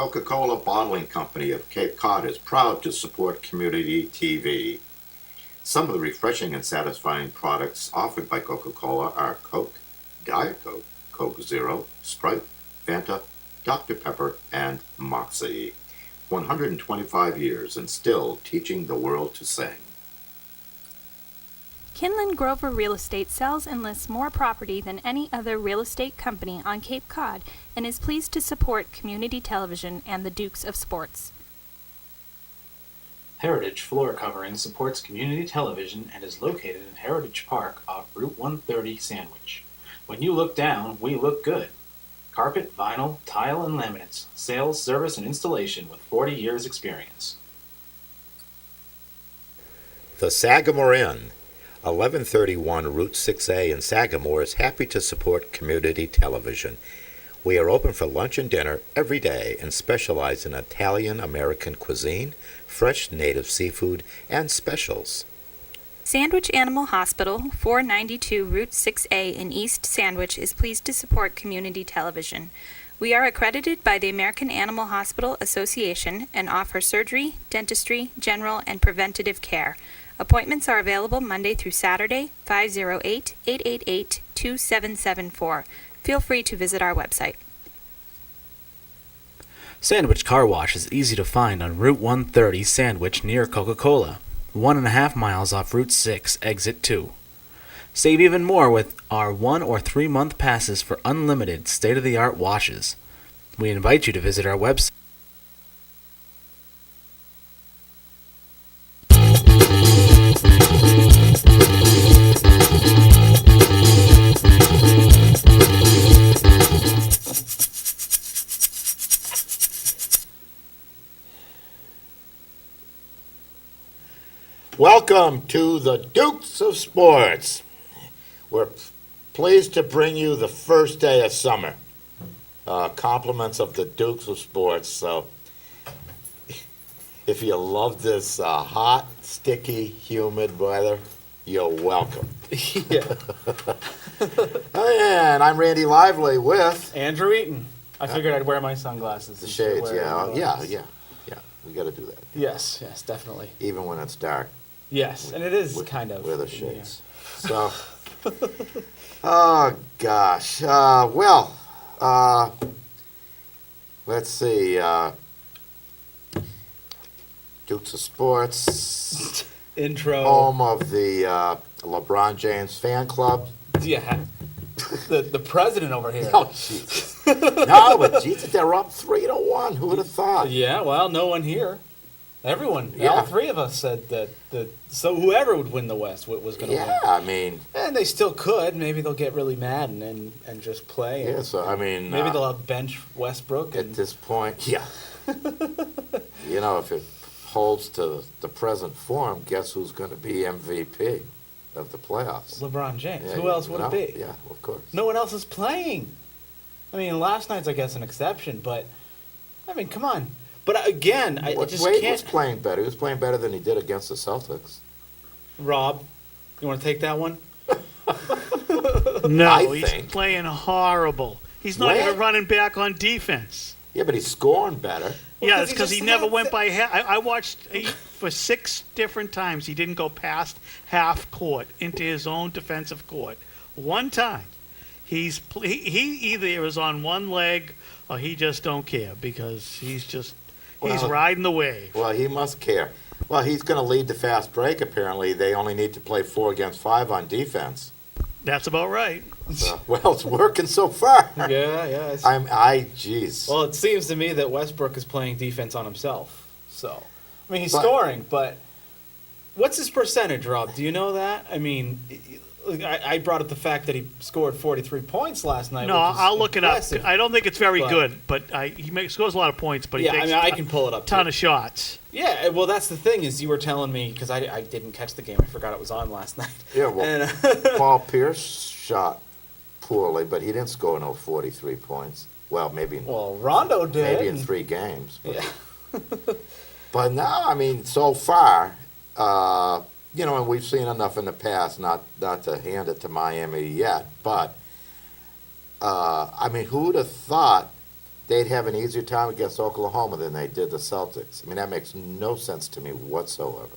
Coca-Cola Bottling Company of Cape Cod is proud to support community TV. Some of the refreshing and satisfying products offered by Coca-Cola are Coke, Diet Coke, Coke Zero, Sprite, Fanta, Dr. Pepper, and Moxie. 125 years and still teaching the world to sing. Kinlan Grover Real Estate sells and lists more property than any other real estate company on Cape Cod and is pleased to support community television and the Dukes of Sports. Heritage Floor Covering supports community television and is located in Heritage Park off Route 130 Sandwich. When you look down, we look good. Carpet, vinyl, tile, and laminates. Sales, service, and installation with 40 years experience. The Sagamore Inn, 1131 Route 6A in Sagamore, is happy to support community television. We are open for lunch and dinner every day and specialize in Italian-American cuisine, fresh native seafood, and specials. Sandwich Animal Hospital, 492 Route 6A in East Sandwich, is pleased to support community television. We are accredited by the American Animal Hospital Association and offer surgery, dentistry, general, and preventative care. Appointments are available Monday through Saturday, 508-888-2774. Feel free to visit our website. Sandwich Car Wash is easy to find on Route 130 Sandwich near Coca-Cola, 1.5 miles off Route 6, Exit 2. Save even more with our 1 or 3 month passes for unlimited state-of-the-art washes. We invite you to visit our website. Welcome to the Dukes of Sports. We're pleased to bring you the first day of summer. Compliments of the Dukes of Sports. So if you love this hot, sticky, humid weather, you're welcome. Yeah. And I'm Randy Lively with Andrew Eaton. I figured I'd wear my sunglasses. the shades. Yeah. We got to do that. Yes, definitely. Even when it's dark. Yes, and it is kind of. With the shades. So, oh gosh. Let's see. Dukes of Sports. Intro. Home of the LeBron James fan club. Yeah. The president over here. Oh, Jesus. No, but Jesus, they're up 3-1. Who would have thought? Yeah, well, no one here. Everyone, Yeah. all three of us said that so whoever would win the West was going to win. Yeah, I mean. And they still could. Maybe they'll get really mad and just play. Yeah, so, I mean. Maybe they'll have bench Westbrook. At this point, yeah. If it holds to the present form, guess who's going to be MVP of the playoffs? LeBron James. Yeah, Who else would it be? Yeah, of course. No one else is playing. I mean, last night's, I guess, an exception, but, I mean, come on. But again, I just Wade can't. was playing better. He was playing better than he did against the Celtics. Rob, you want to take that one? No, I he's think. playing horrible. He's not Where? even running back on defense. Yeah, but he's scoring better. Yeah, it's he because he just never had went the- by half. I watched for 6 different times. He didn't go past half court into his own defensive court. One time, he either is on one leg or he just don't care because he's Well, riding the wave. Well, he must care. Well, he's going to lead the fast break, apparently. They only need to play 4 against 5 on defense. That's about right. So, well, it's working so far. Yeah. Jeez. Well, it seems to me that Westbrook is playing defense on himself. So, I mean, he's But- scoring, but what's his percentage, Rob? Do you know that? I mean, I brought up the fact that he scored 43 points last night. No, which is I'll look impressive. it up. I don't think it's very but- good, but he scores a lot of points. But he Yeah, I takes mean, I can pull it up. a ton too. of shots. Yeah, well, that's the thing is you were telling me because I didn't catch the game. I forgot it was on last night. Yeah, well, And, Paul Pierce shot poorly, but he didn't score no 43 points. Well, maybe Rondo did. maybe in and- 3 games. But, Yeah. but now, I mean, so far, and we've seen enough in the past, not to hand it to Miami yet, but, I mean, who would have thought they'd have an easier time against Oklahoma than they did the Celtics. I mean, that makes no sense to me whatsoever.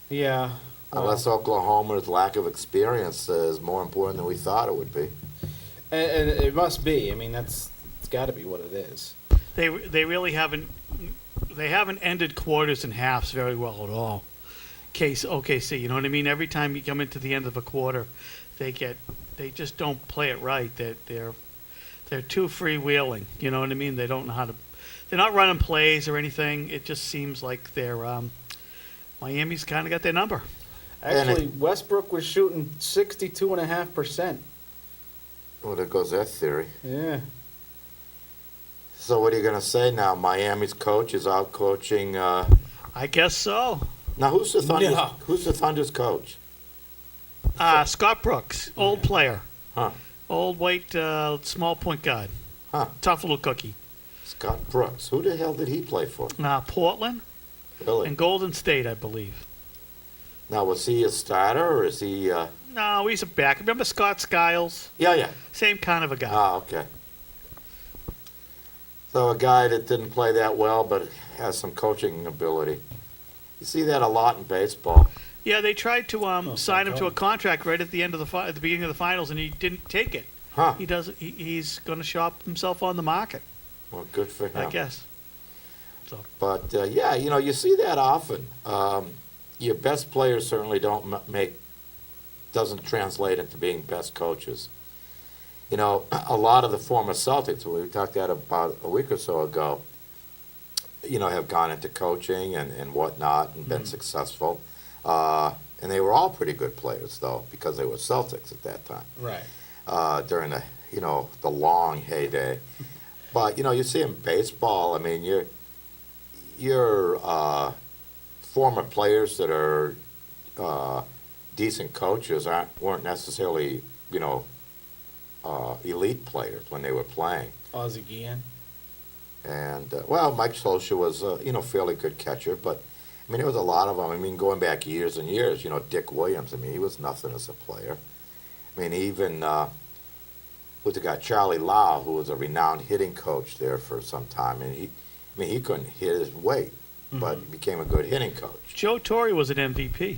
Yeah. Unless Oklahoma's lack of experience is more important than we thought it would be. And it must be. I mean, it's got to be what it is. They really haven't ended quarters and halves very well at all. OKC, you know what I mean? Every time you come into the end of a quarter, they just don't play it right. They're too freewheeling. You know what I mean? They don't know how to. They're not running plays or anything. It just seems like Miami's kind of got their number. Actually, Westbrook was shooting 62.5%. Well, there goes that theory. Yeah. So what are you going to say now? Miami's coach is out coaching. I guess so. Now, who's the Thunder's, No. who's the Thunder's coach? Scott Brooks, old player. Huh. Old white small point guard. Huh. Tough little cookie. Scott Brooks. Who the hell did he play for? Portland Really? and Golden State, I believe. Now, was he a starter or is he? No, he's a back. Remember Scott Skiles? Yeah. Same kind of a guy. Ah, okay. So a guy that didn't play that well but has some coaching ability. You see that a lot in baseball. Yeah, they tried to sign him to a God. contract right at the end of at the beginning of the finals, and he didn't take it. Huh. He's going to shop himself on the market, Well, good for him. I guess. But yeah, you see that often. Your best players certainly doesn't translate into being best coaches. A lot of the former Celtics, we talked that about a week or so ago, have gone into coaching and whatnot and been successful. And they were all pretty good players, though, because they were Celtics at that time. Right. During the long heyday. But, you see in baseball, I mean, your former players that are decent coaches weren't necessarily, elite players when they were playing. Ozzie Guillen. And, Mike Solskjaer was a, fairly good catcher, but, I mean, there was a lot of them. I mean, going back years and years, Dick Williams, I mean, he was nothing as a player. I mean, even, who's the guy, Charlie Lau, who was a renowned hitting coach there for some time, and he couldn't hit his weight, but he became a good hitting coach. Joe Torre was an MVP.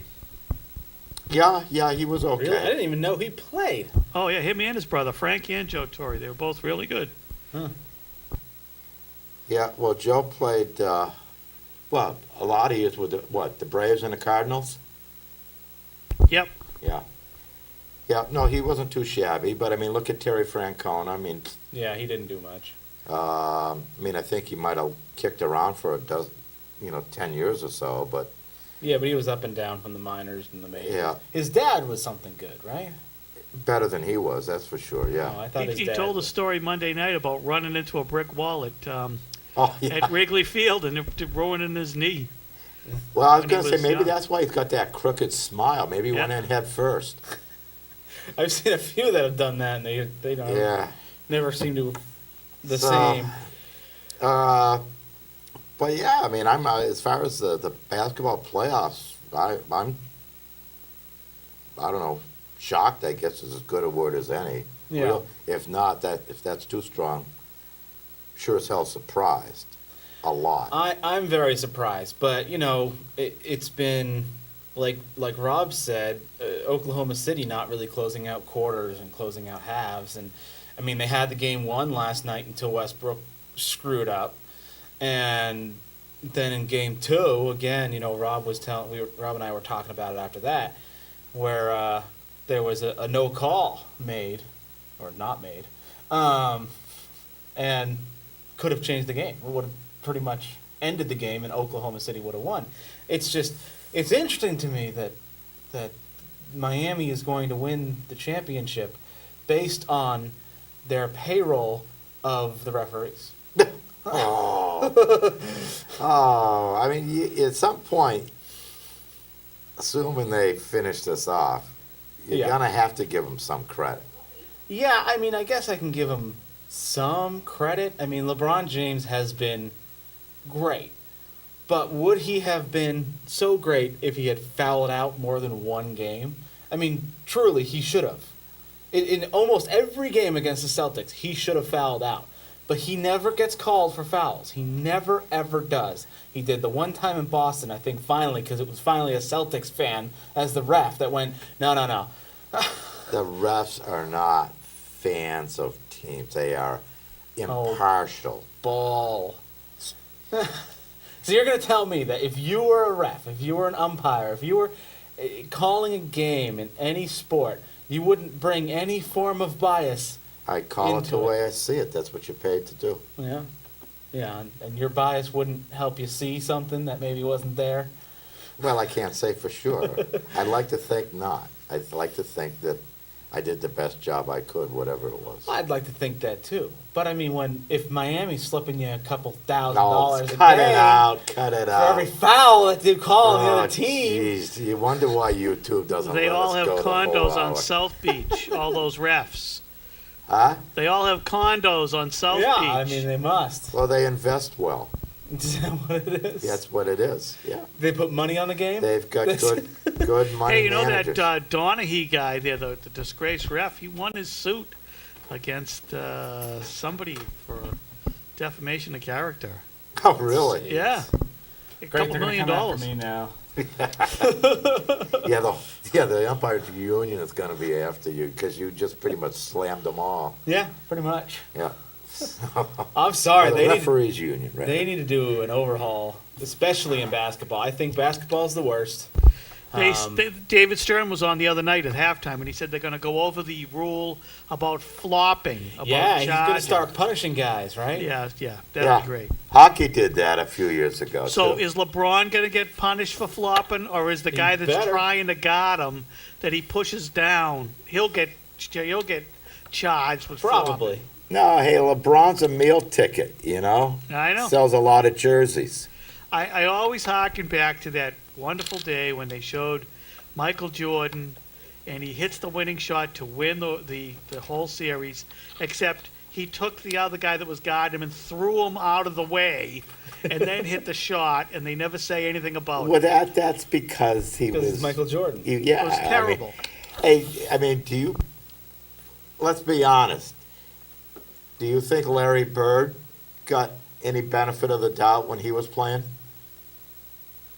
Yeah, he was okay. Really? I didn't even know he played. Oh yeah, him and his brother Frankie and Joe Torre. They were both really good. Huh. Yeah, well, Joe played, a lot of years with the Braves and the Cardinals? Yep. Yeah. Yeah, no, he wasn't too shabby, but, I mean, look at Terry Francona. I mean, Yeah, he didn't do much. I think he might have kicked around for 10 years or so, but Yeah, but he was up and down from the minors and the majors. Yeah. His dad was something good, right? better than he was, that's for sure, yeah. Oh, I thought his He dad told a was- story Monday night about running into a brick wall at Oh, yeah. at Wrigley Field and it ruining his knee. Well, I was when he going to say, was maybe young. that's why he's got that crooked smile. Maybe he went Yeah. in head first. I've seen a few that have done that, and they don't Yeah. never seem to the So, same. But yeah, I mean, I'm as far as the basketball playoffs, I'm I don't know, shocked. I guess is as good a word as any. Yeah. If not, if that's too strong, sure as hell surprised a lot. I'm very surprised, but it's been like Rob said, Oklahoma City not really closing out quarters and closing out halves, and I mean they had the game won last night until Westbrook screwed up, and then in game two again, Rob and I were talking about it after that, where there was a no call made or not made, and could have changed the game. It would have pretty much ended the game, and Oklahoma City would have won. It's interesting to me that Miami is going to win the championship based on their payroll of the referees. Oh, I mean, at some point, assuming they finish this off, you're Yeah. gonna have to give them some credit. Yeah, I mean, I guess I can give him some credit. I mean, LeBron James has been great. But would he have been so great if he had fouled out more than one game? I mean, truly, he should have. In almost every game against the Celtics, he should have fouled out. but he never gets called for fouls. He never, ever does. He did the one time in Boston, I think, finally, because it was finally a Celtics fan as the ref that went, no. The refs are not fans of teams. They are impartial. Ball. So you're going to tell me that if you were a ref, if you were an umpire, if you were calling a game in any sport, you wouldn't bring any form of bias. I call it into the it. way I see it. That's what you're paid to do. Yeah. Yeah, and your bias wouldn't help you see something that maybe wasn't there. Well, I can't say for sure. I'd like to think not. I'd like to think that I did the best job I could, whatever it was. I'd like to think that too. But I mean, if Miami's slipping you a couple $1,000 No, a cut day it out. Cut it for out. every foul that you call on the Oh, other team, jeez. You wonder why YouTube doesn't They let all us have go the whole condos on hour. South Beach, all those refs. Huh? They all have condos on South yeah, Beach. I mean they must. Well, they invest well. Is that what it is? That's what it is. Yeah. They put money on the game. They've got good money Hey, you know managers. that Donaghy guy there, the disgraced ref, he won his suit against somebody for defamation of character. Oh, really? Yeah. A Great, couple they're gonna $1 million. come after me now. The umpires union is going to be after you because you just pretty much slammed them all. Yeah, pretty much. Yeah. I'm sorry. Oh, the They need, referees union, right? they need to do an overhaul, especially in basketball. I think basketball's the worst. David Stern was on the other night at halftime, and he said they're going to go over the rule about flopping. About Yeah, he's going charging. to start punishing guys, right? Yeah, that'd Yeah. be great. Hockey did that a few years ago. So too. is LeBron going to get punished for flopping, or is the guy that's better. trying to guard him that he pushes down? He'll get charged with Probably. No, hey, LeBron's a meal ticket, you know? flopping. I know. Sells a lot of jerseys. I always harken back to that wonderful day when they showed Michael Jordan, and he hits the winning shot to win the whole series, except he took the other guy that was guarding him and threw him out of the way, and then hit the shot, and they never say anything about Well, it. that's because he Because was... it's Michael Jordan. Yeah, It was terrible. I mean, do you... Let's be honest. Do you think Larry Bird got any benefit of the doubt when he was playing?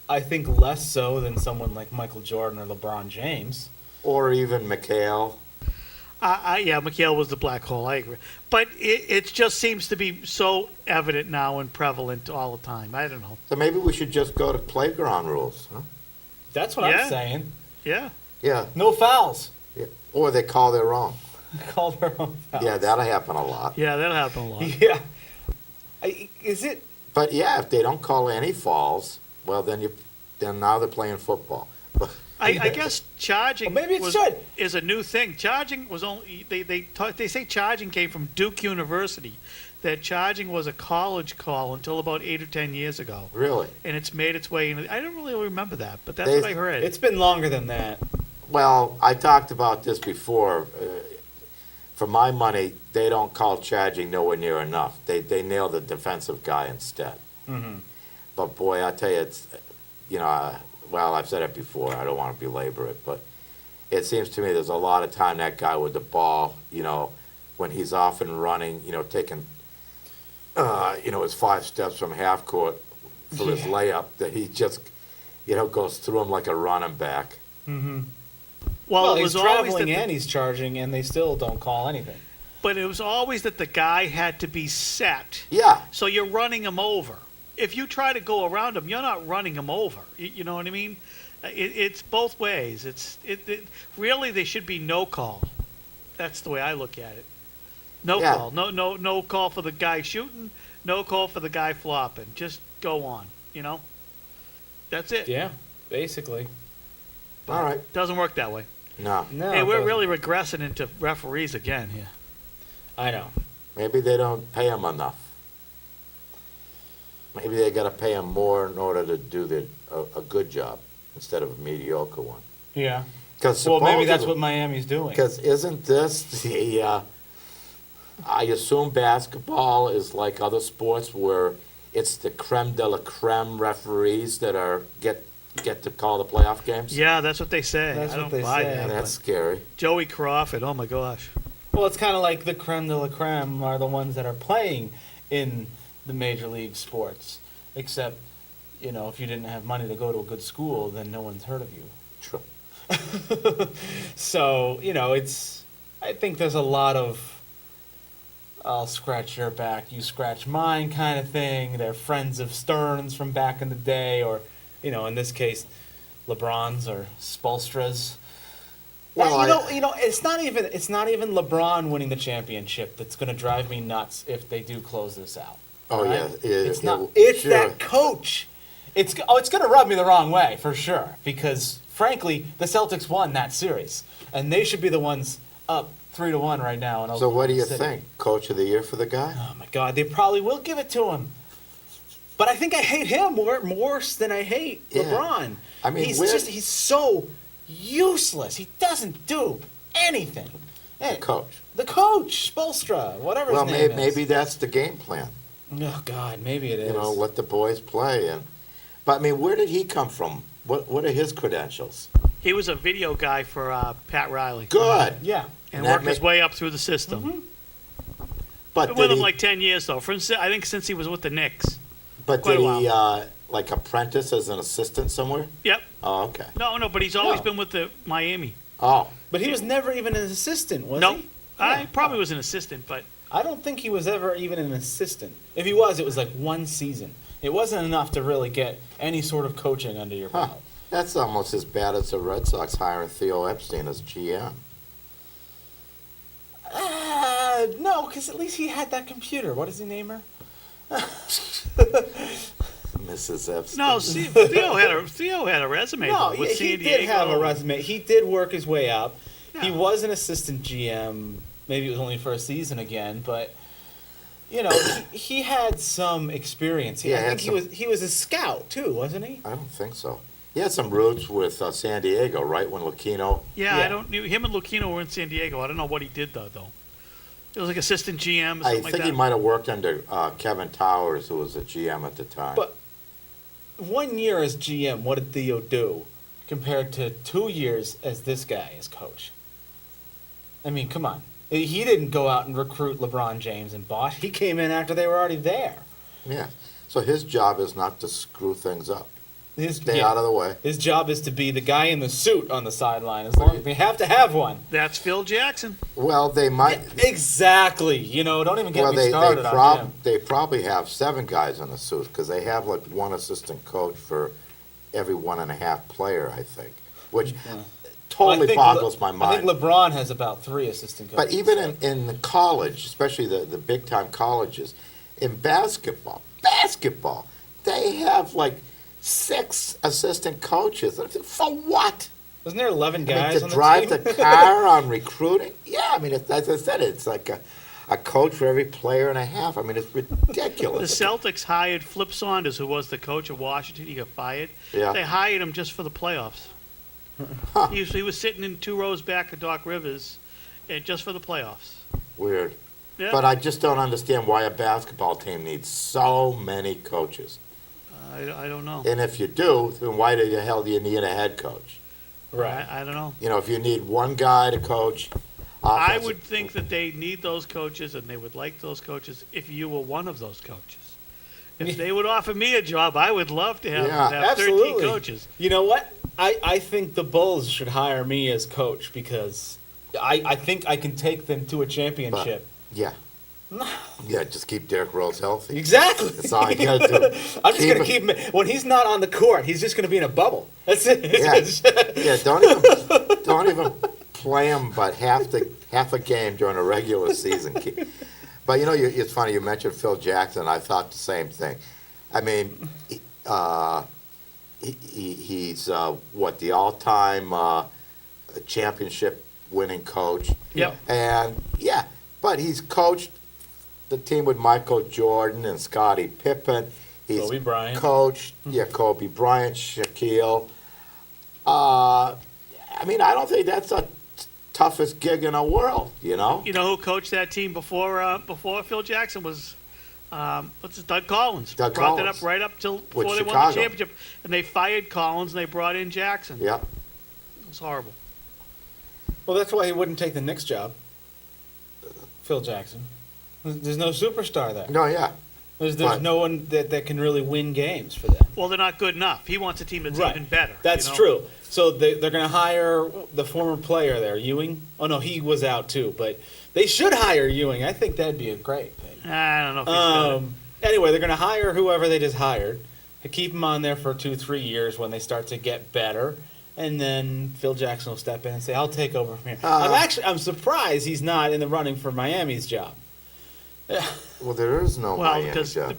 I think less so than someone like Michael Jordan or LeBron James. Or even McHale? Yeah, McHale was the black hole. I agree, but it just seems to be so evident now and prevalent all the time. I don't know. So maybe we should just go to playground rules, huh? That's what Yeah. I'm saying. Yeah. Yeah. No fouls. Yeah. Or they call their own. Call their own fouls. Yeah, that'll happen a lot. Yeah, that'll happen a lot. Yeah. Is it? But yeah, if they don't call any falls, well, then now they're playing football. I guess charging Well, maybe it should. is a new thing. Charging was only they say charging came from Duke University. That charging was a college call until about 8 or 10 years ago, Really? and it's made its way in. I don't really remember that, but that's They- what I heard. It's been longer than that. Well, I talked about this before. For my money, they don't call charging nowhere near enough. They nail the defensive guy instead. Mm-hmm. But boy, I tell you, it's, well, I've said it before. I don't want to belabor it, but it seems to me there's a lot of time that guy with the ball, when he's off and running, taking, his 5 steps from half court for his layup, that he just, goes through him like a running back. Mm-hmm. well, it he's was always traveling that and he's charging, and they still don't call anything. but it was always that the guy had to be set. Yeah. So you're running him over. If you try to go around him, you're not running him over. You know what I mean? It's both ways. Really, there should be no call. That's the way I look at it. No Yeah. call. No call for the guy shooting. No call for the guy flopping. Just go on. That's it. Yeah, basically. But All right. it doesn't work that way. No. No. Hey, we're but- really regressing into referees again here. I know. Maybe they don't pay him enough. Maybe they got to pay him more in order to do a good job instead of a mediocre one. Yeah. Because Well, maybe that's what Miami's doing. Because isn't this the? I assume basketball is like other sports where it's the creme de la creme referees that get to call the playoff games. Yeah, that's what they say. That's I what don't they buy say. Yeah, that. that's scary. Joey Crawford. Oh my gosh. Well, it's kind of like the creme de la creme are the ones that are playing in the major league sports. Except, if you didn't have money to go to a good school, then no one's heard of you. True. So, I think there's a lot of I'll scratch your back, you scratch mine kind of thing. They're friends of Stearns from back in the day, or, in this case, LeBron's or Spolstra's. Well, It's not even LeBron winning the championship that's going to drive me nuts if they do close this out. Oh, right? yeah. It's not. It's sure. that coach. It's going to rub me the wrong way for sure because frankly the Celtics won that series and they should be the ones up 3-1 right now. In So what do you Oklahoma City. think? Coach of the year for the guy? Oh my God, they probably will give it to him. But I think I hate him more than I hate Yeah. LeBron. I mean, he's so useless. He doesn't do anything. Hey, coach. the coach, Spolstra, whatever Well, his name is. maybe that's the game plan. Oh God, maybe it is. Let the boys play. But I mean, where did he come from? What are his credentials? He was a video guy for Pat Riley. Good. Yeah. And that worked his way up through the system. But Been did with him he, like 10 years, though. I think since he was with the Knicks. but quite did a he like apprentice as an assistant somewhere? Yep. Oh, okay. No, but he's always No. been with the Miami. Oh, But he was never even an assistant, was No. he? I Yeah. probably was an assistant, but I don't think he was ever even an assistant. If he was, it was like one season. It wasn't enough to really get any sort of coaching under your huh. belt. That's almost as bad as the Red Sox hiring Theo Epstein as GM. No, because at least he had that computer. What does he name her? Mrs. Epstein. no. See, Theo had a resume No, though, with he San did Diego. have a resume. He did work his way up. He Yeah. was an assistant GM. Maybe it was only for a season again, but he had some experience. Yeah, I had think he was a scout too, wasn't he? I don't think so. He had some roots with San Diego, right? When Lucchino. Yeah, Yeah. I don't knew him and Lucchino were in San Diego. I don't know what he did though. It was like assistant GM or I something think like that. he might have worked under Kevin Towers, who was a GM at the time. But 1 year as GM, what did Theo do compared to 2 years as this guy as coach? I mean, come on. He didn't go out and recruit LeBron James and Bosh. He came in after they were already there. Yeah. So his job is not to screw things up. Stay Yeah. out of the way. His job is to be the guy in the suit on the sideline. As long as they have to have one. That's Phil Jackson. Well, they might. Exactly. Don't even get Well, me started on him. they probably have 7 guys in the suit because they have like one assistant coach for every 1.5 player, I think, which totally I think boggles my I mind. think LeBron has about 3 assistant coaches. But even in the college, especially the big time colleges, in basketball, they have like 6 assistant coaches. For what? Wasn't there 11 I guys mean, on to the drive team? the car on recruiting? Yeah, I mean, as I said, it's like a coach for every player and a half. I mean, it's The ridiculous. Celtics hired Flip Saunders, who was the coach of Washington. He got fired. Yeah. They hired him just for the playoffs. Huh. He was sitting in 2 rows back of Doc Rivers, and just for the playoffs. Weird. Yeah. But I just don't understand why a basketball team needs so many coaches. I don't know. And if you do, then why the hell do you need a head coach? Right. I don't know. If you need one guy to coach, I offensive- would think that they need those coaches, and they would like those coaches if you were one of those coaches. If they would offer me a job, I would love to have, Yeah. have 13 Absolutely. coaches. You know what? I think the Bulls should hire me as coach because I think I can take them to a championship. Yeah. Yeah, just keep Derrick Rose healthy. Exactly. That's all you gotta do. I'm just going to keep him. When he's not on the court, he's just going to be in a bubble. That's it. Yeah, don't even play him but half a game during a regular season. But it's funny you mentioned Phil Jackson. I thought the same thing. I mean, he's the all-time championship winning coach. Yep. And yeah, but he's coached the team with Michael Jordan and Scottie Pippen. He's Kobe Bryant. coached, Kobe Bryant, Shaquille. I mean, I don't think that's the toughest gig in the world, You know who coached that team before Phil Jackson was Doug Collins. Doug brought that Collins. up right up till With before they won Chicago. the championship, and they fired Collins and they brought in Jackson. Yeah. It was horrible. Well, that's why he wouldn't take the Knicks job. Phil Jackson. There's no superstar there. No, yeah. There's But- no one that can really win games for them. Well, they're not good enough. He wants a team that's Right. even better. That's you know? true. So they're going to hire the former player there, Ewing. Oh no, he was out too. But they should hire Ewing. I think that'd be a great thing. I don't know if he's better. Anyway, they're going to hire whoever they just hired to keep him on there for 2-3 years when they start to get better, and then Phil Jackson will step in and say, "I'll take over from here." I'm surprised he's not in the running for Miami's job. Well, there is no Well, Miami because job.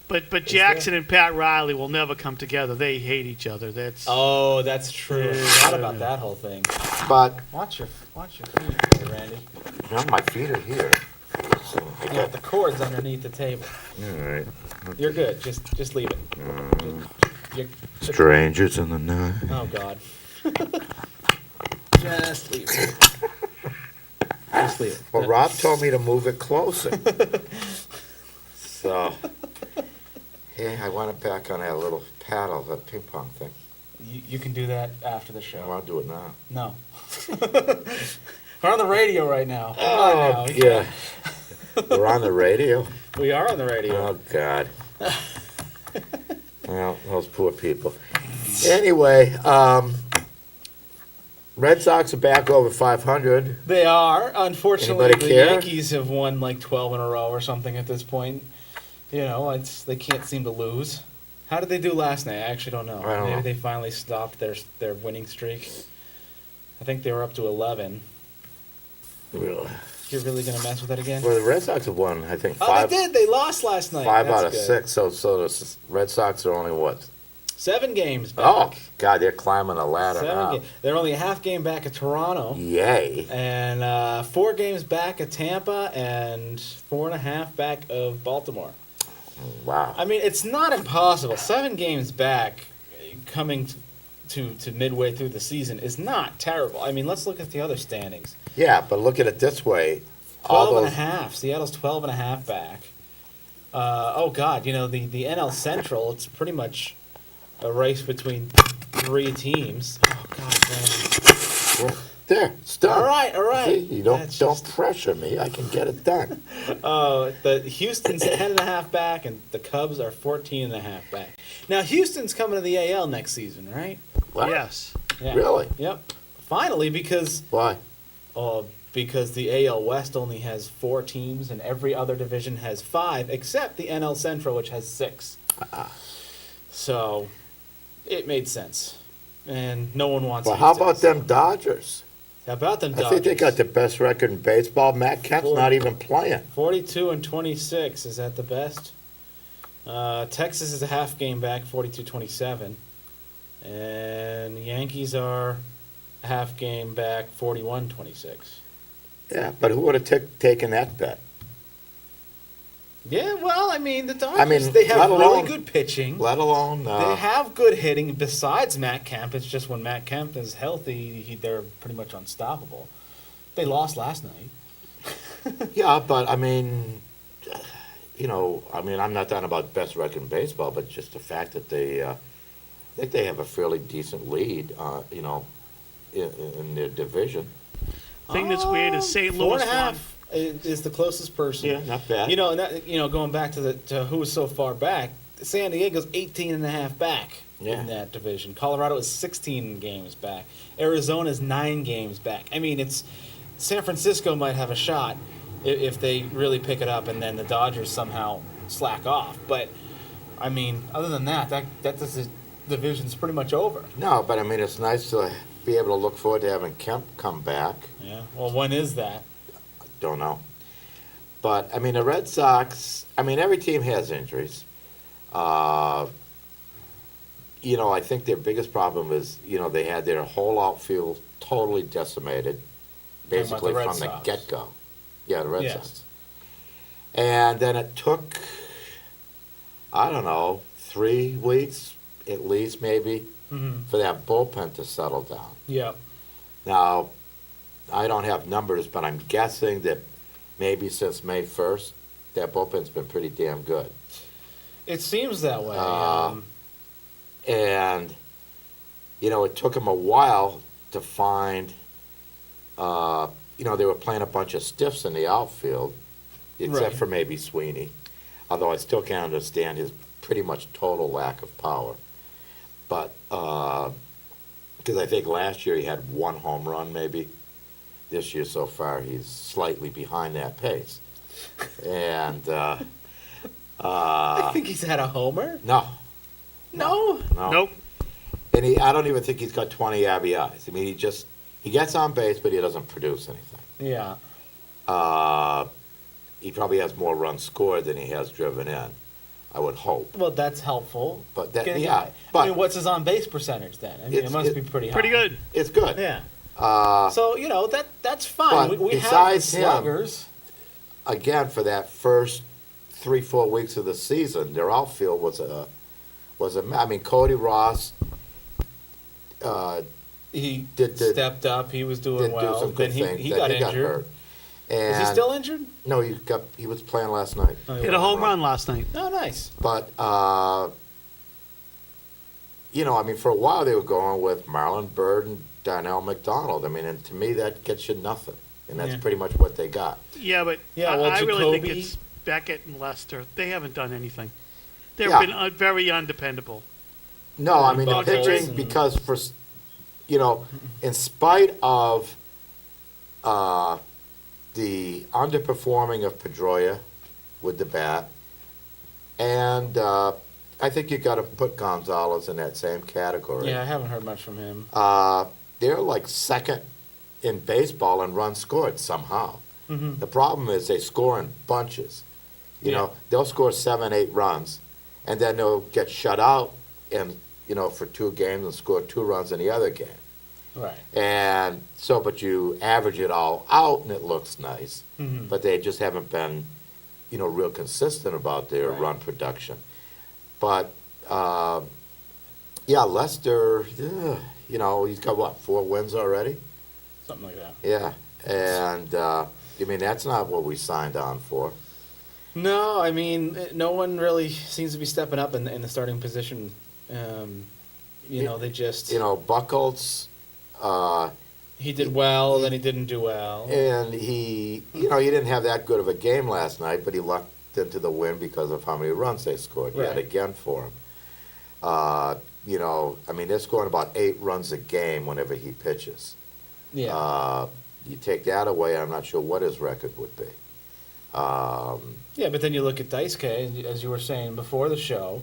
but Jackson and Pat Riley will never come together. They hate each other. That's Oh, that's true. I forgot about that whole thing. But, Watch your feet, there, Randy. you know, my feet are here. So I Yeah, got, the cord's underneath the table. all right. You're good. Just leave it. You're- Strangers in the night. oh God. Just leave it. Just leave it. Well, Rob told me to move it closer. So, yeah, I want it back on that little paddle, that ping pong thing. You can do that after the I show. want to do it now. No. We're on the radio right now. Come on now. yeah. We're on the radio. We are on the radio. Oh, God. Well, those poor people. Anyway, Red Sox are back over 500. They are. Unfortunately, Anybody the care? Yankees have won like 12 in a row or something at this point. You know, they can't seem to lose. How did they do last night? I actually don't know. I don't Maybe know. they finally stopped their winning streak. I think they were up to 11. Really? You're really going to mess with that again? Well, the Red Sox have won, I think, Oh, five, they did. They lost last night. five That's out of good. 6. So the Red Sox are only what? 7 games back. Oh, God, they're climbing a ladder now. They're only a half game back at Toronto. Yay. And 4 games back at Tampa and 4.5 back of Baltimore. Wow. I mean, it's not impossible. 7 games back, coming to midway through the season, is not terrible. I mean, let's look at the other standings. Yeah, but look at it this way. All 12 and a those, half. Seattle's 12 and a half back. Oh God, you know the NL Central. It's pretty much a race between 3 teams. Oh God, man. there, it's done. All right. See, you don't That's don't just- pressure me. I can get it done. The Houston's 10 and a half back, and the Cubs are 14 and a half back. Now Houston's coming to the AL next season, right? What? yes. Yeah. Really? Yep. Finally, because Why? the AL West only has 4 teams, and every other division has 5, except the NL Central, which has 6. So, it made sense, and no one wants. Well, how Houston, about so- them Dodgers? How about them I Dodgers? think they got the best record in baseball. Matt Kemp's not even playing. 42 and 26. Is that the best? Texas is a half game back, 42-27, and the Yankees are a half game back, 41-26. Yeah, but who would have taken that bet? Yeah, well, I mean, the Dodgers, mean, they have let really alone- good pitching. Let alone. They have good hitting besides Matt Kemp. It's just when Matt Kemp is healthy, they're pretty much unstoppable. They lost last night. Yeah, but I mean, you know, I mean, I'm not talking about best record in baseball, but just the fact that I think they have a fairly decent lead, you know, in their division. Thing that's weird is St. Four Louis and a won. half is the closest person. Yeah, not bad. You know, and that, you know, going back to who was so far back, San Diego's 18 and a half back Yeah. in that division. Colorado is 16 games back. Arizona's 9 games back. I mean, it's San Francisco might have a shot if they really pick it up, and then the Dodgers somehow slack off. But I mean, other than that the division's pretty much over. No, but I mean, it's nice to be able to look forward to having Kemp come back. Yeah. Well, when is that? Don't know. But, I mean, the Red Sox, I mean, every team has injuries. You know, I think their biggest problem is, you know, they had their whole outfield totally decimated, Talking about basically the Red from the Sox. get-go. Yeah, the Red Yes. Sox. And then it took, I don't know, 3 weeks at least, maybe, Mm-hmm. for that bullpen to settle down. Yeah. Now, I don't have numbers, but I'm guessing that maybe since May 1st, that bullpen's been pretty damn good. It seems that way. And, you know, it took them a while to find they were playing a bunch of stiffs in the outfield, except Right. for maybe Sweeney. Although I still can't understand his pretty much total lack of power. But, because I think last year he had one home run maybe. This year so far he's slightly behind that pace. And, I think he's had a homer. no, No. no. Nope. And I don't even think he's got 20 RBIs. I mean, he gets on base, but he doesn't produce anything. Yeah. He probably has more runs scored than he has driven in, I would hope. Well, that's helpful. But that, Getting yeah, high. but I mean, what's his on base percentage then? I mean, it It's- must it- be pretty high. Pretty good. it's good. Yeah. Uh, So that's fine. but We have the besides him- sluggers. Again, for that first 3-4 weeks of the season, their outfield was a. I mean, Cody Ross He did- stepped up. He was doing did do well. some good Then things. he Then got he got injured. hurt. And Is he still injured? No, he was playing last night. Oh, Hit a home run last night. Oh, nice. But I mean, for a while they were going with Marlon Byrd and Darnell McDonald. I mean, and to me that gets you nothing, and that's Yeah. pretty much what they got. Yeah, but Yeah, well, I really think Jacoby- it's Beckett and Lester. They haven't done anything. They've Yeah. been very undependable. No, I mean the Buckles pitching and- because in spite of the underperforming of Pedroia with the bat, and I think you got to put Gonzalez in that same category. Yeah, I haven't heard much from him. They're like second in baseball in runs scored somehow. Mhm. The problem is they score in bunches. Yeah. They'll score 7, 8 runs, and then they'll get shut out for 2 games and score 2 runs in the other game. Right. And so, but you average it all out and it looks nice, Mhm. but they just haven't been, real consistent about their Right. run production. But, Lester, he's got what, 4 wins already? Something like that. Yeah. And, that's not what we signed on for. No, I mean, no one really seems to be stepping up in the starting position. They just Buckles, he did well, then he didn't do well. and he didn't have that good of a game last night, but he lucked into the win because of how many runs they scored yet Right. again for him. They're scoring about 8 runs a game whenever he pitches. Yeah. You take that away, I'm not sure what his record would be. Yeah, but then you look at Daisuke, as you were saying before the show,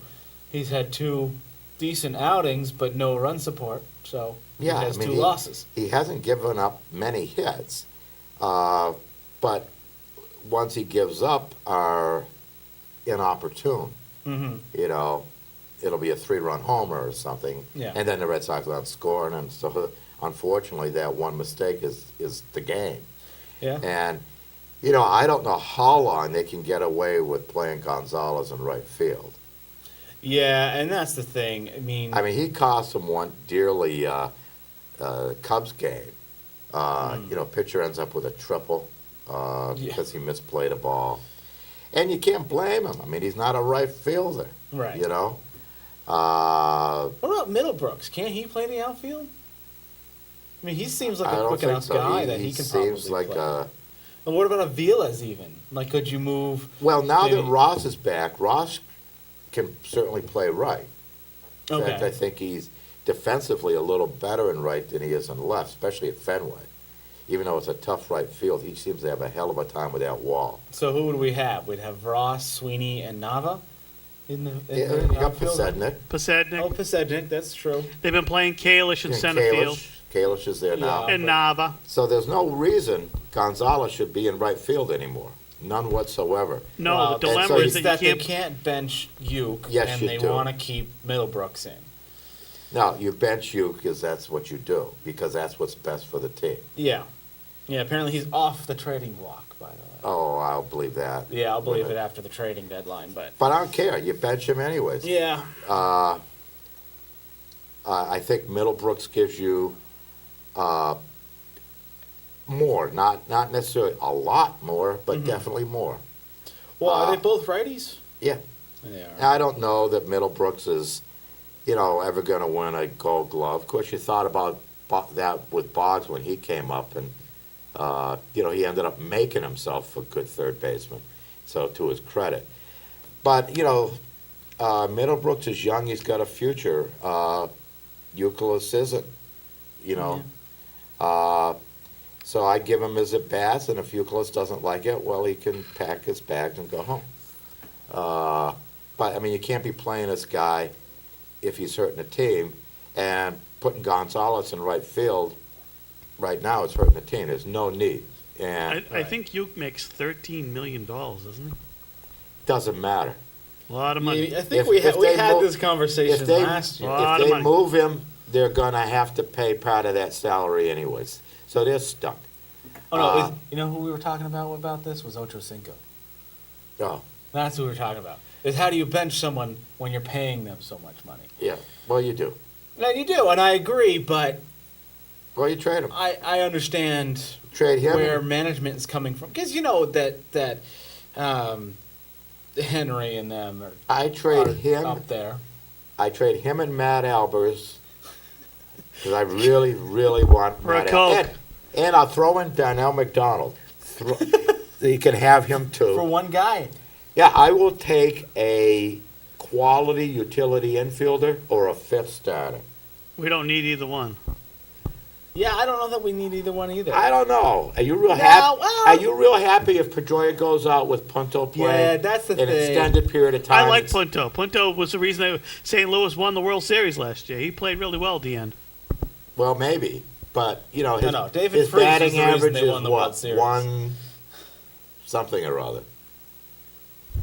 he's had 2 decent outings, but no run support. So Yeah, he has I mean, 2 losses. He hasn't given up many hits, but ones he gives up are inopportune. Mm-hmm. It'll be a 3-run homer or something, Yeah. and then the Red Sox aren't scoring, and so unfortunately that one mistake is the game. Yeah. And I don't know how long they can get away with playing Gonzalez in right field. Yeah, and that's the thing. I mean, He cost them one dearly Cubs game. Pitcher ends up with a triple Yeah. because he misplayed a ball. And you can't blame him. He's not a right fielder. right. Uh, What about Middlebrooks? Can't he play the outfield? I mean, he seems like I a don't quick think enough so. guy that he can probably seems like play. And what about Aviles even? Like, could you move? well, now maybe- that Ross is back, Ross can certainly play right. In Okay. fact, I think he's defensively a little better in right than he is in left, especially at Fenway. Even though it's a tough right field, he seems to have a hell of a time with that wall. So who would we have? We'd have Ross, Sweeney, and Nava in the Yeah, you got outfield? Pasednik. Pasednik. Oh, Pasednik, that's true. They've been playing Kalish in and center field. Kalish is there now. Yeah. And Nava. So there's no reason Gonzalez should be in right field anymore. None whatsoever. No, Well, the and dilemma so is It's that you they can't. can't bench Uke, Yes, and you they do. want to keep Middlebrooks in. No, you bench you because that's what you do, because that's what's best for the team. Yeah. Yeah, apparently he's off the trading block, by the way. Oh, I'll believe that. Yeah, I'll believe it after the trading deadline, but... But I don't care. You bench him anyways. Yeah. I think Middlebrooks gives you more, not necessarily a lot more, but definitely more. Well, are they both righties? Yeah. They are. I don't know that Middlebrooks is, ever going to win a Gold Glove. Of course, you thought about that with Boggs when he came up, and He ended up making himself a good third baseman, so to his credit. But, Middlebrooks is young. He's got a future. Euclid isn't, you know. So I give him his at-bats, and if Euclid doesn't like it, well, he can pack his bags and go home. But, I mean, you can't be playing this guy if he's hurting the team, and putting Gonzalez in right field right now is hurting the team. There's no need. And I think Uke makes $13 million, doesn't he? doesn't matter. A lot of money. I think If we had they this conversation if they- last year. Lot If of they money. move him, they're going to have to pay part of that salary anyways. So they're stuck. Oh no, Uh, you know who we were talking about this was Ocho Cinco. Oh, That's who we were talking about. Is how do you bench someone when you're paying them so much money? yeah. Well, you do. And you do, and I agree, but Well, you trade him. I understand Trade him. where management is coming from, because you know that Henry and them I are trade him. up there. I trade him and Matt Albers because I really, really want For a Matt Coke. And I'll throw in Darnell McDonald. You can have him too. For one guy. Yeah, I will take a quality utility infielder or a fifth starter. We don't need either one. Yeah, I don't know that we need either one either. I don't know. Are you real No, happy? well- Are you real happy if Pedroia goes out with Punto playing? Yeah, that's the an thing. extended period of time. I like Punto. Punto was the reason St. Louis won the World Series last year. He played really well at the end. Well, maybe, but his, No, David his Freese was batting the reason average they is won the World what? Series. One something or other.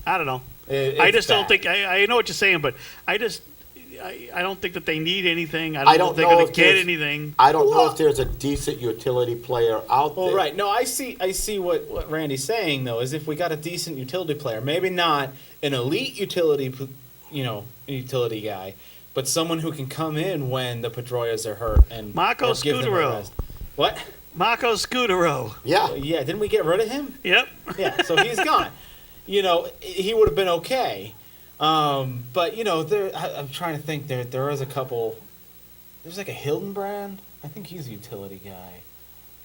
I don't know. It's I just don't bad. think I know what you're saying, but I don't think that they need anything. I I don't know don't if they're know going if to get there's- anything. I don't know Well- if there's a decent utility player out Well, there. right. No, I see what Randy's saying though. Is if we got a decent utility player, maybe not an elite utility, utility guy, but someone who can come in when the Pedroias are hurt and Marco or give them a Scutaro. rest. What? Marco Scutaro. Yeah, Yeah, didn't we get rid of him? Yep. Yeah, so he's gone. He would have been okay. But I'm trying to think. There is a couple. There's like a Hildenbrand. I think he's a utility guy.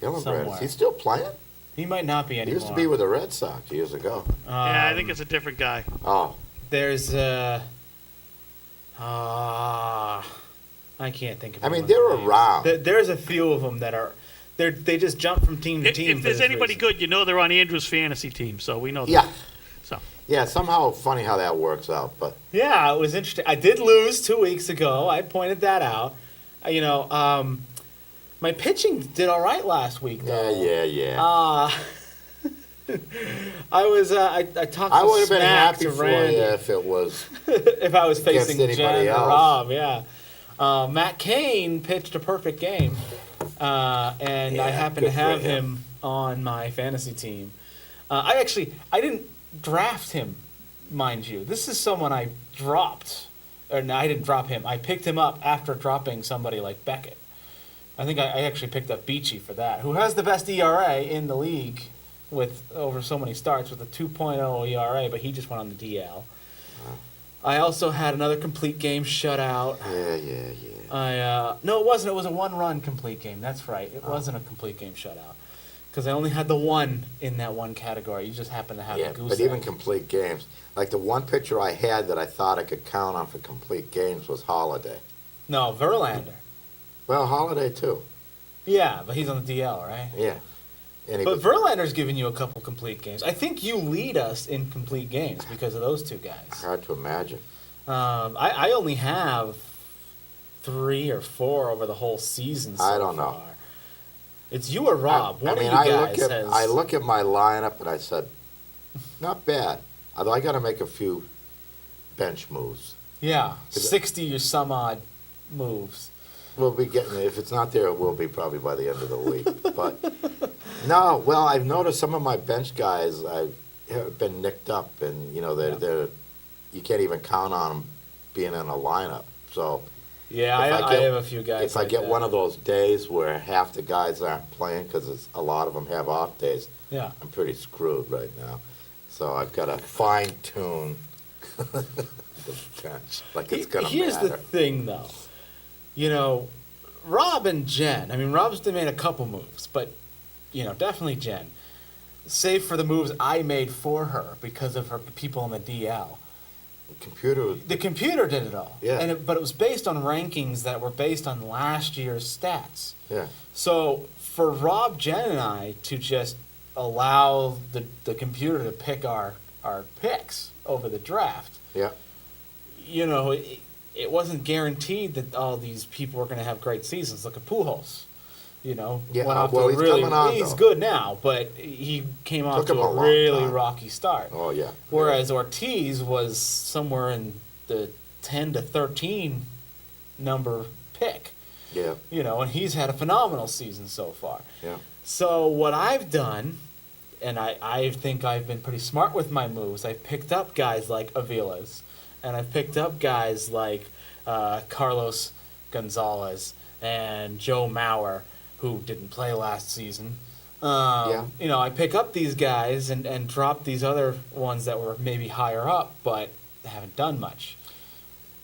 Hillenbrand. Somewhere. Is he still playing? He might not be He anymore. used to be with the Red Sox years ago. Yeah, I think it's a different guy. Oh, There's I can't think of. I mean, anyone's they're name. around. There's a few of them that are. They just jump from team to team. If for there's this anybody reason. good, you know they're on Andrew's fantasy team, so we know that. Yeah. So Yeah, somehow funny how that works out, but Yeah, it was interesting. I did lose 2 weeks ago. I pointed that out. My pitching did all right last week, though. yeah. I was. I talked. I some would have been smack happy to for Randy you if it was. if I was facing Against Jen anybody or else. Rob. Yeah. Matt Cain pitched a perfect game, and I Yeah, happened good to for have him. him on my fantasy team. I didn't draft him, mind you. This is someone I dropped. Or no, I didn't drop him. I picked him up after dropping somebody like Beckett. I think I actually picked up Beachy for that, who has the best ERA in the league with over so many starts with a 2.0 ERA, but he just went on the DL. I also had another complete game shutout. Yeah. No, it wasn't. It was a one-run complete game. That's right. It wasn't a complete game shutout because I only had the one in that one category. You just happened to have Yeah, the goose but even egg. complete games. Like the one pitcher I had that I thought I could count on for complete games was Holiday. No, Verlander. Well, Holiday too. Yeah, but he's on the DL, right? Yeah. And he But was, Verlander's given you a couple complete games. I think you lead us in complete games because of those two guys. hard to imagine. I only have 3 or 4 over the whole season so I don't know. far. It's you or Rob. One of you I guys has... look at my lineup and I said, not bad. Although I got to make a few bench moves. Yeah, Is it- 60 or some odd moves. We'll be getting it. If it's not there, it will be probably by the end of the week. But no, well, I've noticed some of my bench guys have been nicked up, and they're you can't even count on them being in a lineup. So Yeah, If I have a few guys. if I like get that. one of those days where half the guys aren't playing because a lot of them have off days, Yeah. I'm pretty screwed right now. So I've got to fine tune the bench like it's gonna Here's matter. the thing, though. Rob and Jen. I mean, Rob's made a couple moves, but definitely Jen. Save for the moves I made for her because of her people in the DL. The computer did it all. Yeah. But it was based on rankings that were based on last year's stats. Yeah. So for Rob, Jen, and I to just allow the computer to pick our picks over the draft, Yeah. it wasn't guaranteed that all these people were going to have great seasons. Look at Pujols. Yeah, went off well, to a he's coming on, he's though. good now, but he came off Took to him a a long really time. rocky start. Oh, yeah. Whereas Ortiz was somewhere in the 10 to 13 number pick, Yeah. and he's had a phenomenal season so far. Yeah. So what I've done, and I think I've been pretty smart with my moves, I've picked up guys like Avila's, and I've picked up guys like Carlos Gonzalez and Joe Mauer, who didn't play last season. I pick up these guys and drop these other ones that were maybe higher up, but haven't done much.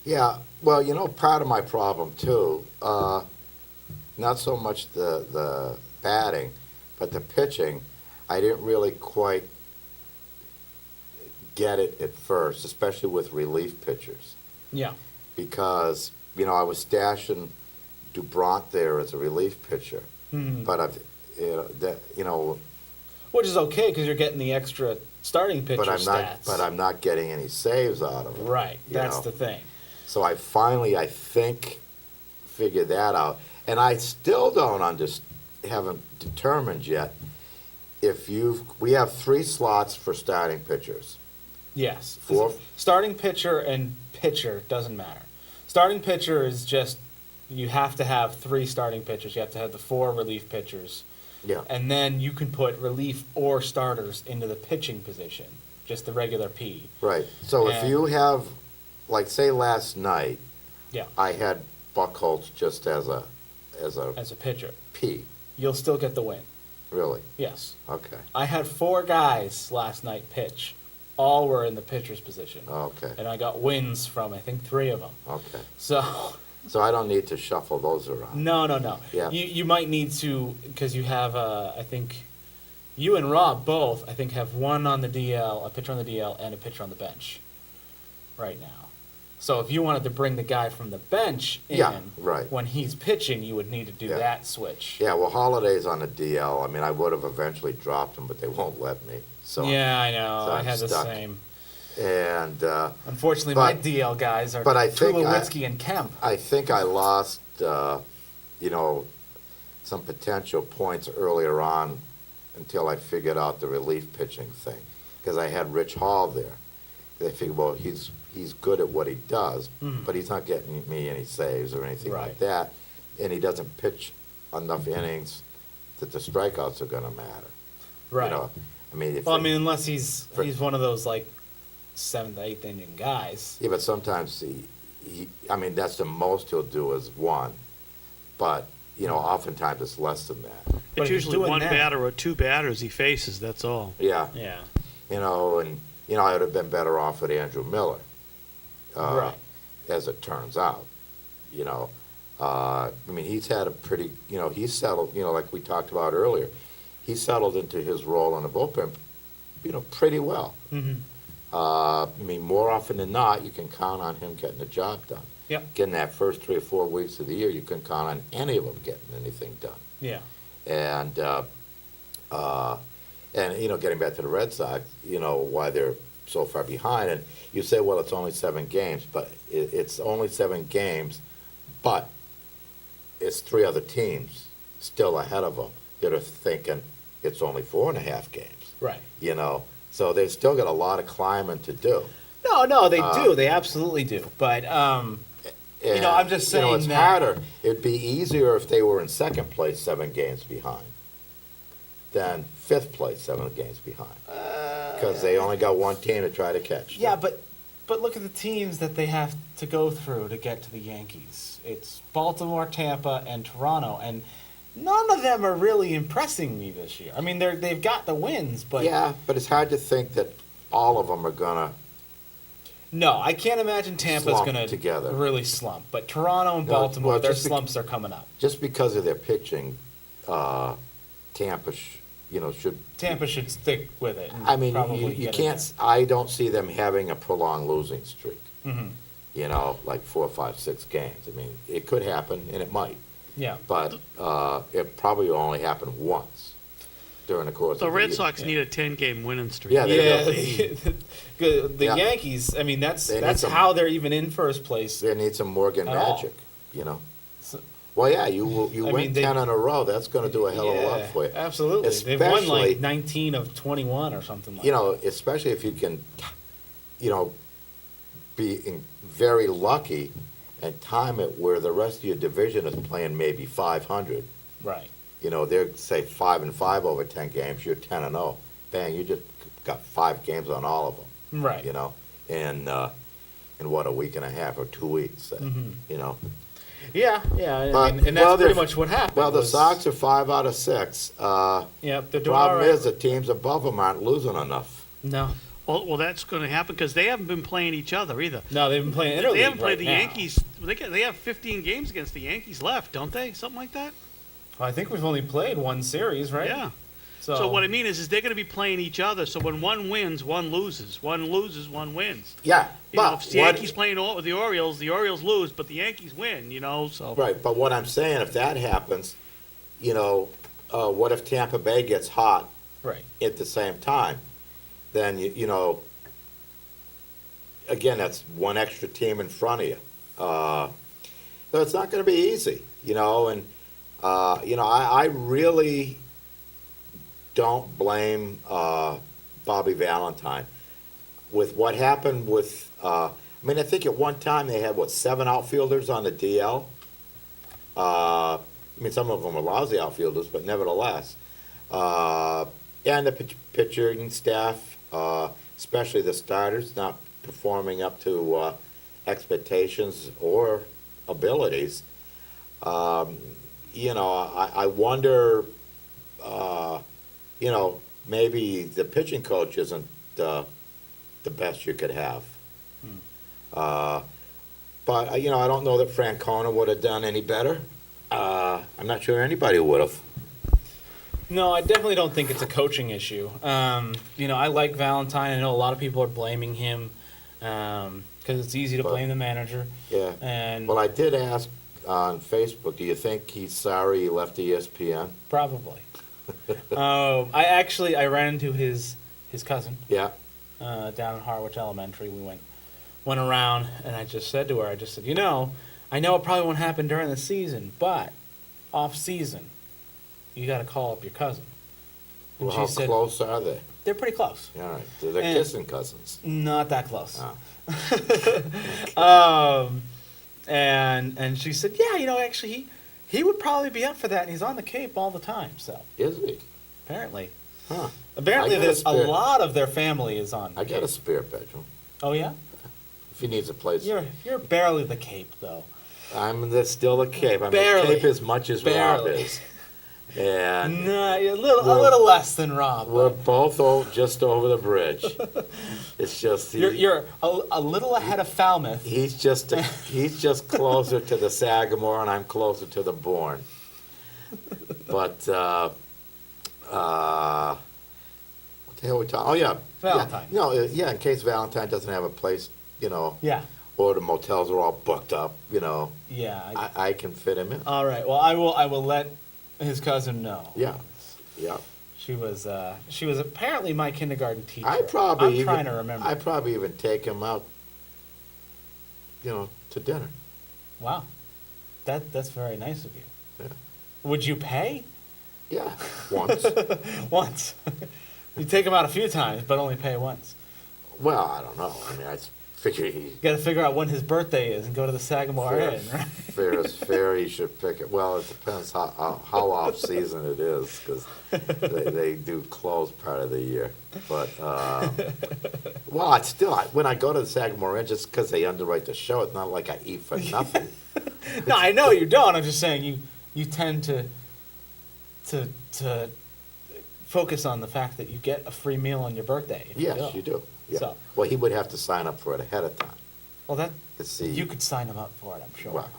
Yeah, well, part of my problem too, not so much the batting, but the pitching, I didn't really quite get it at first, especially with relief pitchers, Yeah. because, I was stashing DuBront there as a relief pitcher, but Which is okay because you're getting the extra starting pitcher stats. but I'm not getting any saves out of it. Right, you that's know. the thing. So I finally, I think, figured that out, and I still haven't determined yet if we have 3 slots for starting pitchers. Yes. 4. Starting pitcher and pitcher doesn't matter. Starting pitcher is just, you have to have 3 starting pitchers. You have to have the 4 relief pitchers. Yeah. And then you can put relief or starters into the pitching position, just the regular P. Right. So if And- you have, like, say last night, Yeah. I had Buckholz just as a As a pitcher. P. You'll still get the win. Really? Yes. Okay. I had 4 guys last night pitch. All were in the pitcher's position. Okay. And I got wins from, I think, 3 of them. Okay. So, So I don't need to shuffle those around. no. Yeah. You might need to, because you have, I think, you and Rob both, I think, have one on the DL, a pitcher on the DL, and a pitcher on the bench right now. So if you wanted to bring the guy from the bench in Yeah, right. when he's pitching, you would need to do Yeah. that switch. Yeah, well, Holiday's on the DL. I mean, I would have eventually dropped him, but they won't let me. So Yeah, I know. so I I'm had the stuck. same. And Unfortunately, my but- DL guys are but I think Tulowitzki and Kemp. I think I lost, some potential points earlier on until I figured out the relief pitching thing, because I had Rich Hall there. They figured, well, he's good at what he does, but he's not getting me any saves or anything Right. like that, and he doesn't pitch enough innings that the strikeouts are going to matter. Right. I mean, Unless he's one of those like 7th, 8th inning guys. yeah, but sometimes I mean, that's the most he'll do is 1, but oftentimes it's less than that. But It's he's usually doing one that. batter or 2 batters he faces, that's all. Yeah. Yeah. I would have been better off with Andrew Miller, Right. as it turns out. I mean, he's had a pretty, he's settled, like we talked about earlier, he settled into his role in the bullpen, pretty well. Mm-hmm. I mean, more often than not, you can count on him getting the job done. Yep. Getting that first 3 or 4 weeks of the year, you can count on any of them getting anything done. Yeah. And getting back to the Red Sox, why they're so far behind. And you say, well, it's only 7 games, but it's only 7 games, but it's 3 other teams still ahead of them that are thinking it's only 4.5 games. Right. So they've still got a lot of climbing to do. No, they do. They absolutely do. But I'm just saying it's that harder. It'd be easier if they were in second place 7 games behind than 5th place 7 games behind. Because they only got 1 team to try to catch. Yeah, but look at the teams that they have to go through to get to the Yankees. It's Baltimore, Tampa, and Toronto, and none of them are really impressing me this year. I mean, they've got the wins, but Yeah, but it's hard to think that all of them are gonna. no, I can't imagine Tampa's Slump going to together. really slump. But Toronto and No, Baltimore, well, their just slumps are coming up. Just because of their pitching, Tampa, should. Tampa should stick with it. And I mean, probably you get can't. I don't see them having a prolonged losing streak. Mm-hmm. Like 4, 5, 6 games. I mean, it could happen, and it might, Yeah. but it probably will only happen once during the course The of the Red year. Sox need a 10-game winning streak. Yeah, The Yeah. Yankees. I mean, They that's need some- how they're even in first place. They need some Morgan At all. magic, So- Well, yeah, you I win mean, they- 10 in a row. That's going to do a hell of a lot Yeah, for you. absolutely. They've won Especially- like 19 of 21 or something like that. Especially if you can, be very lucky and time it where the rest of your division is playing maybe 500. Right. They're say 5-5 over 10 games. You're 10-0. Bang! You just got 5 games on all of them. Right. In what, a week and a half or 2 weeks. Mhm. Yeah. I But- mean, and that's well, pretty they're- much what happened. Well, the was- Sox are 5 out of 6. Yep, they're doing Problem all right. is the teams above them aren't losing enough. No, Well, that's going to happen because they haven't been playing each other either. they've been playing interleague. They haven't played right the now. Yankees. They have 15 games against the Yankees left, don't they? Something like that. Well, I think we've only played one series, right? Yeah. So what I mean is they're going to be playing each other. So when one wins, one loses. One loses, one wins. Yeah, If the Yankees playing with the Orioles lose, but the Yankees win. So right. But what I'm saying, if that happens, what if Tampa Bay gets hot Right. at the same time? Then again, that's one extra team in front of you. So it's not going to be easy, And I really don't blame Bobby Valentine with what happened with. I think at one time they had 7 outfielders on the DL. Some of them were lousy outfielders, but nevertheless, and the pitching staff, especially the starters, not performing up to expectations or abilities. I wonder. Maybe the pitching coach isn't the best you could have. But I don't know that Francona would have done any better. I'm not sure anybody would have. No, I definitely don't think it's a coaching issue. I like Valentine. I know a lot of people are blaming him because it's easy to blame the manager. Yeah. And Well, I did ask on Facebook, do you think he's sorry he left ESPN? probably. I ran into his cousin Yeah. down in Harwich Elementary. We went around, and I just said to her, I know it probably won't happen during the season, but off season, you got to call up your cousin. And Well, she how said, close are they? they're pretty close. All right. They're And- kissing cousins. Not that close. Oh. And she said, yeah, actually, he would probably be up for that, and he's on the Cape all the time. So Is he? apparently, Huh. apparently, I got a there's a spare- lot of their family is on. I the got a Cape. spare bedroom. Oh yeah, If he needs a place. you're barely the Cape though. Still the Cape. I'm Barely. the Cape as much as Rob Barely. is. And No, you're a little less than Rob. we're but both just over the bridge. It's just You're a little ahead of Falmouth. he's just closer to the Sagamore, and I'm closer to the Bourne. But what the hell are we talking? Oh yeah, Valentine. Yeah, no, yeah. In case Valentine doesn't have a place, Yeah, or the motels are all booked up, yeah. I can fit him in. All right. Well, I will let his cousin know. Yeah, yeah. She was apparently my kindergarten teacher. I'm trying to remember. I'd probably even take him out, to dinner. Wow, that's very nice of you. Yeah. Would you pay? Yeah, once. Once. You take him out a few times, but only pay once. Well, I don't know. I mean, I figure he You got to figure out when his birthday is and go to the Sagamore Inn, right? fair is fair. He should pick it. Well, it depends how off season it is, because they do close part of the year. But well, it's still when I go to the Sagamore Inn, just because they underwrite the show, it's not like I eat for nothing. No, I know you don't. I'm just saying you tend to focus on the fact that you get a free meal on your birthday. if Yes, go. you do. Yeah. So- Well, he would have to sign up for it ahead of time. Well, To see. you could sign him up for it, I'm sure. Well,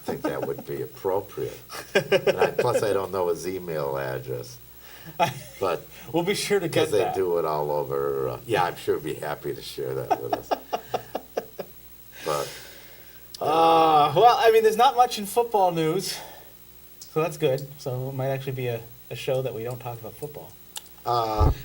think that would be appropriate. And plus, I don't know his email address. But We'll be sure to get because they that. do it all over. Yeah, I'm sure he'd be happy to share that with us. But Well, I mean, there's not much in football news, so that's good. So it might actually be a show that we don't talk about football.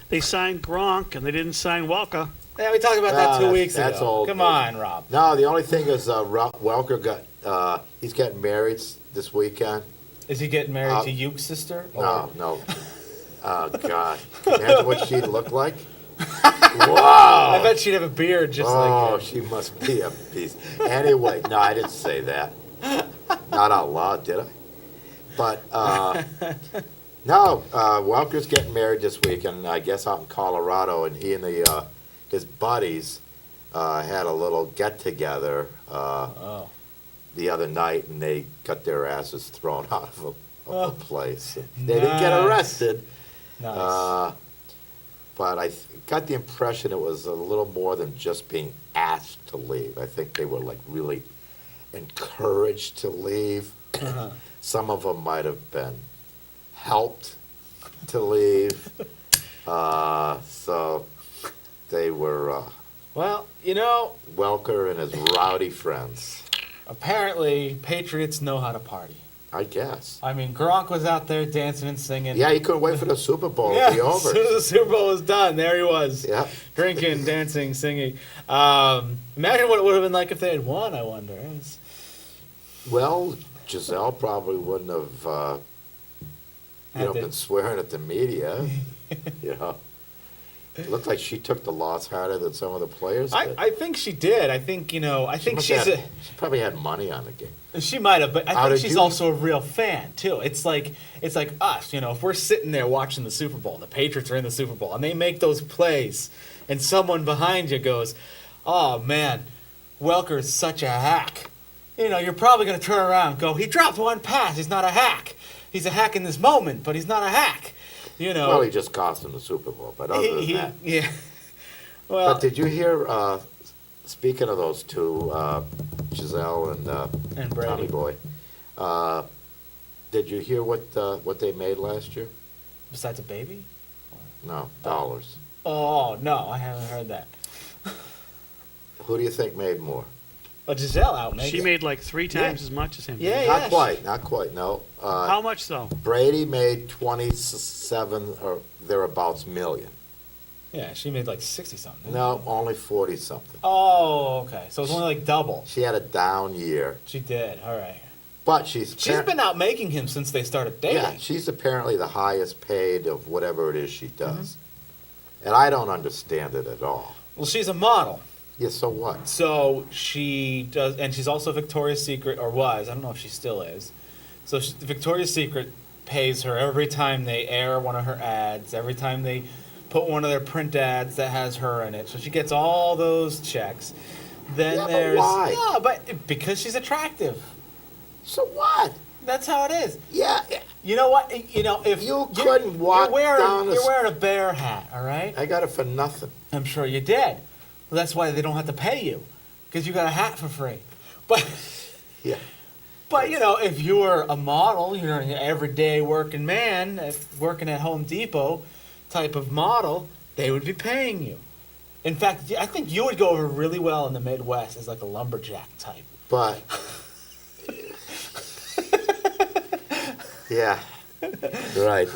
They signed Gronk and they didn't sign Welker. Yeah, we talked about that 2 weeks ago. that's old Come news. on, Rob. no, the only thing is Welker got he's getting married this weekend. Is he getting married to Yuke's sister? No. Oh God! Can you imagine what she'd look like? I bet she'd have a beard just Oh, like she must be a piece. Anyway, no, I didn't say that. Not out loud, did I? But no, Welker's getting married this weekend, I guess out in Colorado, and he and his buddies had a little get together Oh. the other night, and they got their asses thrown out of a place. They didn't get Nice. arrested. Nice. But I got the impression it was a little more than just being asked to leave. I think they were like really encouraged to leave. Some of them might have been helped to leave. So they were Well, you know, Welker and his rowdy friends, apparently Patriots know how to party. I guess. I mean, Gronk was out there dancing and singing. Yeah, he couldn't wait for the Super Bowl Yeah, to be as over. soon as the Super Bowl was done, there he was. Yeah. Drinking, dancing, singing. Imagine what it would have been like if they had won, I wonder. It was- Well, Gisele probably wouldn't have, Had to- been swearing at the media. You know, it looked like she took the loss harder than some of the players did. I think she did. I think, I think Must she's have- She probably had money on the game. she might have, but I How think did she's you- also a real fan too. It's like us, if we're sitting there watching the Super Bowl, the Patriots are in the Super Bowl, and they make those plays, and someone behind you goes, "Oh man, Welker is such a hack." You're probably going to turn around and go, "He dropped one pass. He's not a hack. He's a hack in this moment, but he's not a hack." Well, he just cost him the Super Bowl, but other than that. Yeah. Well, But did you hear, speaking of those two, Gisele and Brady. Tommy Boy, did you hear what they made last year? Besides a baby? No, dollars. Oh no, I haven't heard that. Who do you think made more? But Gisele outmakes. She made like 3 times as much as him. Yeah, Not quite, no. How much though? Brady made 27 or thereabouts million. Yeah, she made like 60 something. No, only 40 something. Oh, okay. So it's only like double. She had a down year, She did. All right. but she's She's been out making him since they started dating. yeah, she's apparently the highest paid of whatever it is she does, Mm-hmm. and I don't understand it at all. Well, she's a model. Yeah, so what? So she does, and she's also Victoria's Secret, or was. I don't know if she still is. So Victoria's Secret pays her every time they air one of her ads, every time they put one of their print ads that has her in it. So she gets all those checks. Then Yeah, but there's why? no, but because she's attractive. So what? That's how it is. Yeah, You know what? If You couldn't walk down a you're s- wearing a bear hat, all right? I got it for nothing. I'm sure you did. Well, that's why they don't have to pay you, because you got a hat for free. But Yeah. if you were a model, you're an everyday working man, working at Home Depot type of model, they would be paying you. In fact, I think you would go over really well in the Midwest as like a lumberjack type. But yeah, right.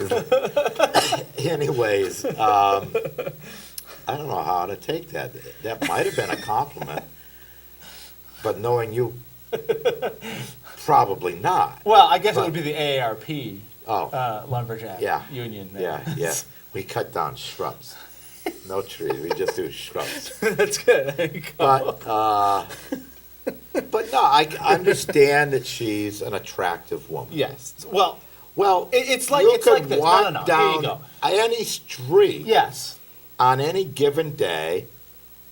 Anyways, I don't know how to take that. That might have been a compliment, but knowing you, probably not. Well, I guess it But- would be the AARP Oh, lumberjack Yeah. union. yeah. We cut down shrubs. No trees. We just do shrubs. That's good. There you go. But no, I understand that she's an attractive woman. Yes. Well, Well, It's like- you it's could like this. No, walk no, no. Here down you go. any street yes. on any given day,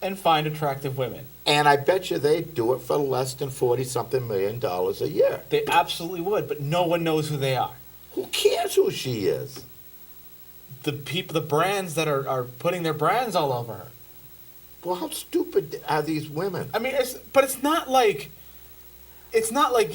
And find attractive women. and I bet you they do it for less than $40-something million a year. They absolutely would, but no one knows who they are. Who cares who she is? The people, the brands that are putting their brands all over her. Well, how stupid are these women? I mean, it's not like it's not like,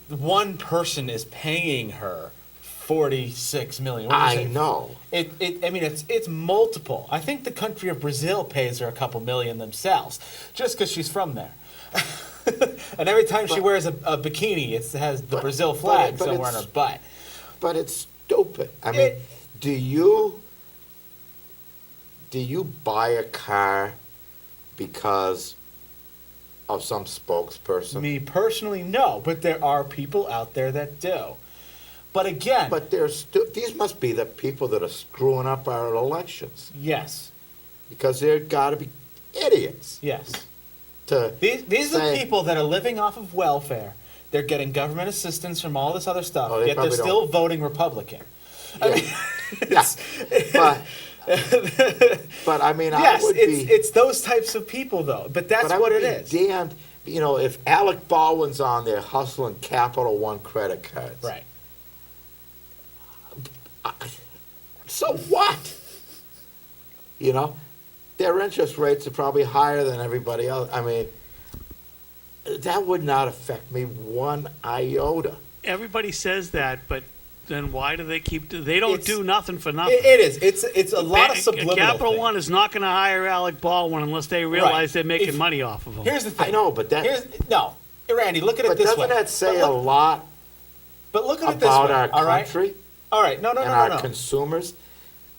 one person is paying her 46 million. What did you I say? know. I mean, it's multiple. I think the country of Brazil pays her a couple million themselves, just because she's from there. And every time she wears a bikini, it has the Brazil flag somewhere on her butt. But it's stupid. I mean, do you buy a car because of some spokesperson? Me personally, no, but there are people out there that do. But again, But these must be the people that are screwing up our elections, yes, because they're got to be idiots yes. to These are the say- people that are living off of welfare. They're getting government assistance from all this other stuff, Oh, they yet they're probably still voting Republican. I Yeah. mean, Yeah. But I mean, yes, I would be. it's those types of people, though. But that's but I what would it be is. Damned, if Alec Baldwin's on there hustling Capital One credit cards. Right. So what? Their interest rates are probably higher than everybody else. I mean, that would not affect me one iota. Everybody says that, but then why do they keep? They don't It's- do nothing for nothing. It is. It's a lot of subliminal Capital things. One is not going to hire Alec Baldwin unless they realize they're making If- money off of him. Here's the thing. I know, but no, Randy, look at it But this doesn't way. that say but a look, lot but look at it this about way. our all right? country All right. No, and our no. consumers?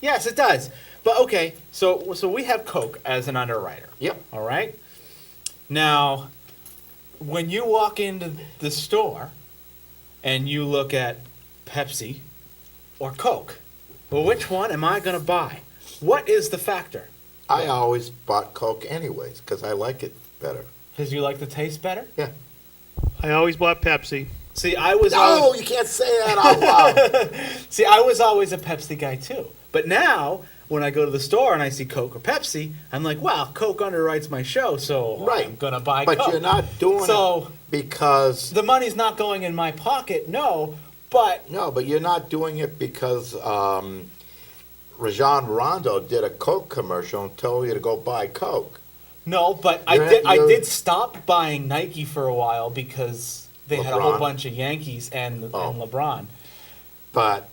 Yes, it does. But okay, so we have Coke as an underwriter. Yep. All right. Now, when you walk into the store and you look at Pepsi or Coke, well, which one am I going to buy? What is the factor? I always bought Coke anyways because I like it better. Because you like the taste better? Yeah. I always bought Pepsi. See, I was No, always, you can't say that out loud. I was always a Pepsi guy too. But now, when I go to the store and I see Coke or Pepsi, I'm like, wow, Coke underwrites my show, so Right. I'm gonna buy But Coke. you're not doing So- it because The money's not going in my pocket, no, but but you're not doing it because Rajon Rondo did a Coke commercial and told you to go buy Coke. no, but You're- I you're- did stop buying Nike for a while because they had a whole LeBron? bunch of Yankees and LeBron. But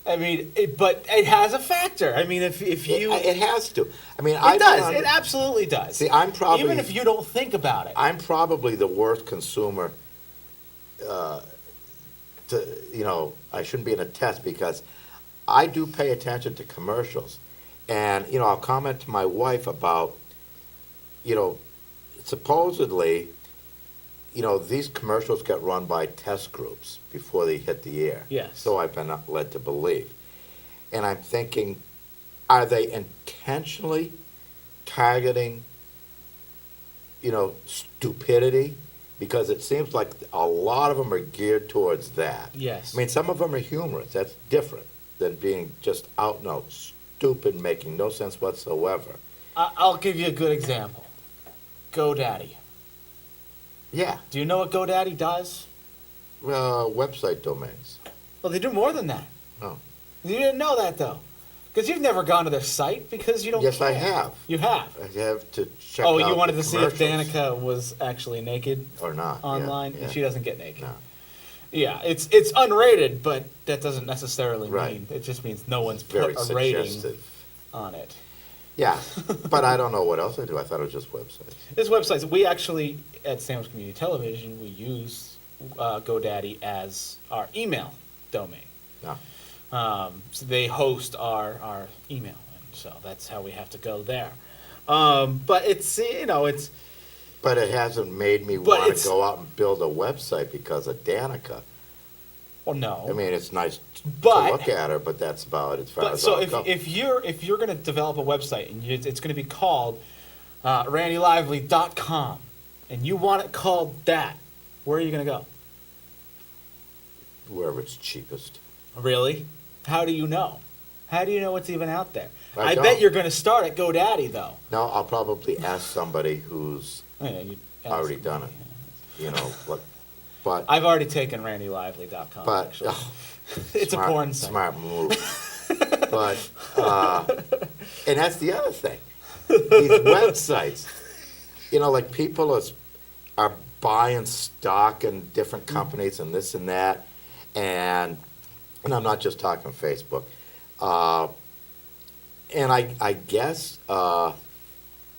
I mean, but it has a factor. I mean, if you it has to. I mean, it does. It absolutely does. See, I'm probably even if you don't think about it. I'm probably the worst consumer. I shouldn't be in a test because I do pay attention to commercials, and I'll comment to my wife about, supposedly, these commercials get run by test groups before they hit the air. Yes. So I've been led to believe, and I'm thinking, are they intentionally targeting stupidity? Because it seems like a lot of them are geared towards that. Yes. I mean, some of them are humorous. That's different than being just out and out stupid, making no sense whatsoever. I'll give you a good example. GoDaddy. Yeah. Do you know what GoDaddy does? Website domains. Well, they do more than that. Oh. You didn't know that, though. Because you've never gone to their site because you don't Yes, I care. have. You have? I have to check Oh, out you wanted the to see if commercials. Danica was actually naked Or not. yeah, online? yeah. She doesn't get naked. No. Yeah, it's unrated, but that doesn't necessarily Right. mean. It just means no one's Very put a rating suggestive. on it. Yeah, but I don't know what else I do. I thought it was just websites. There's websites. We actually, at Sandwich Community Television, we use GoDaddy as our email domain. No. So they host our email, and so that's how we have to go there. But it's, it's, But it hasn't made me But want it's- to go out and build a website because of Danica. well, no. I mean, it's nice But- to look at her, but that's about as far But as so I'll if, go. if you're going to develop a website and it's going to be called randylively.com and you want it called that, where are you going to go? Wherever it's cheapest. Really? How do you know? How do you know what's even out there? I I bet don't. you're going to start at GoDaddy, though. No, I'll probably ask somebody who's Yeah, you already done it. What, but I've already taken randylively.com, but actually. oh, It's smart, a porn site. Smart move. But and that's the other thing. These websites, like people are buying stock in different companies and this and that, and I'm not just talking Facebook. And I guess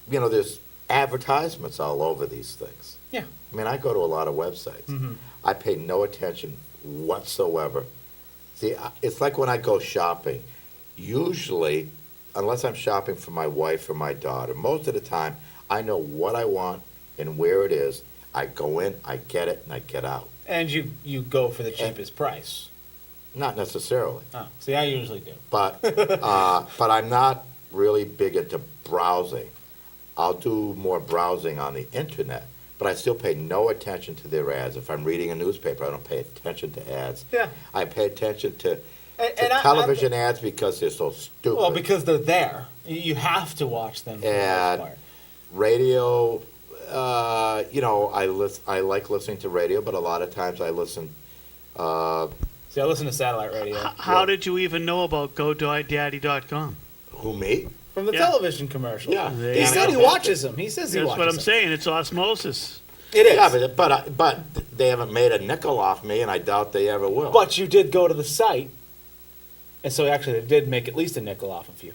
there's advertisements all over these things. Yeah. I mean, I go to a lot of websites. Mm-hmm. I pay no attention whatsoever. See, it's like when I go shopping. Usually, unless I'm shopping for my wife or my daughter, most of the time I know what I want and where it is. I go in, I get it, and I get out. And you go for the cheapest price. Not necessarily, Oh, see, I usually do. but I'm not really big into browsing. I'll do more browsing on the internet, but I still pay no attention to their ads. If I'm reading a newspaper, I don't pay attention to ads. Yeah. I pay attention to And television ads because they're so stupid. Well, because they're there. You have to watch them for the most And part. radio, I like listening to radio, but a lot of times I listen. See, I listen to satellite radio. How did you even know about GoDaddy.com? Who, me? From the Yeah. television commercial. Yeah. There He you said go. he watches them. He says he That's watches what I'm them. saying. It's osmosis. It is. Yeah, but they haven't made a nickel off me, and I doubt they ever will. But you did go to the site, and so actually they did make at least a nickel off of you.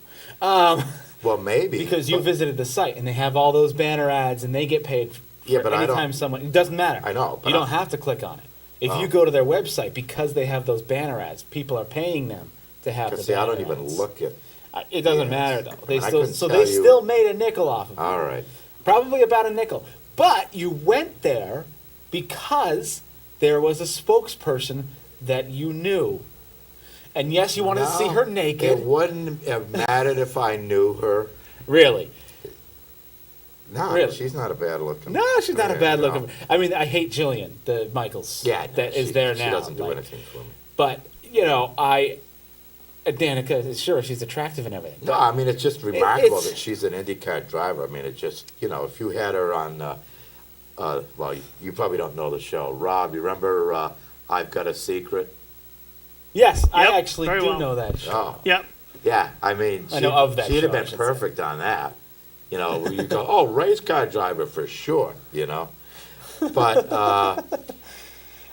Well, maybe Because you visited the site, and they have all those banner ads, and they get paid for Yeah, but I anytime don't- someone... It doesn't matter. I know, but You don't have to click on it. If Oh. you go to their website, because they have those banner ads, people are paying them to have the See, I banner don't even ads. look at. It doesn't Yes. matter, though. I They couldn't so tell they you- still made a nickel off of it. All right. Probably about a nickel. But you went there because there was a spokesperson that you knew. And yes, you wanted to see No, her It naked. wouldn't have mattered if I knew her. Really? No, Really? she's not a bad looking. No, she's not a bad no. looking. I mean, I hate Jillian, the Michaels. Yeah, no, that is there now. She doesn't do like- anything for me. But Danica, sure, she's attractive and everything. No, I mean it's just remarkable it's- that she's an IndyCar driver. I mean, it just if you had her on, well, you probably don't know the show. Rob, you remember I've Got a Secret? Yes, Yep, I actually very do well. know that show. Oh, Yep. yeah. I mean, I know of that she'd have show, I been should perfect on that. You go, oh, race car driver for sure. But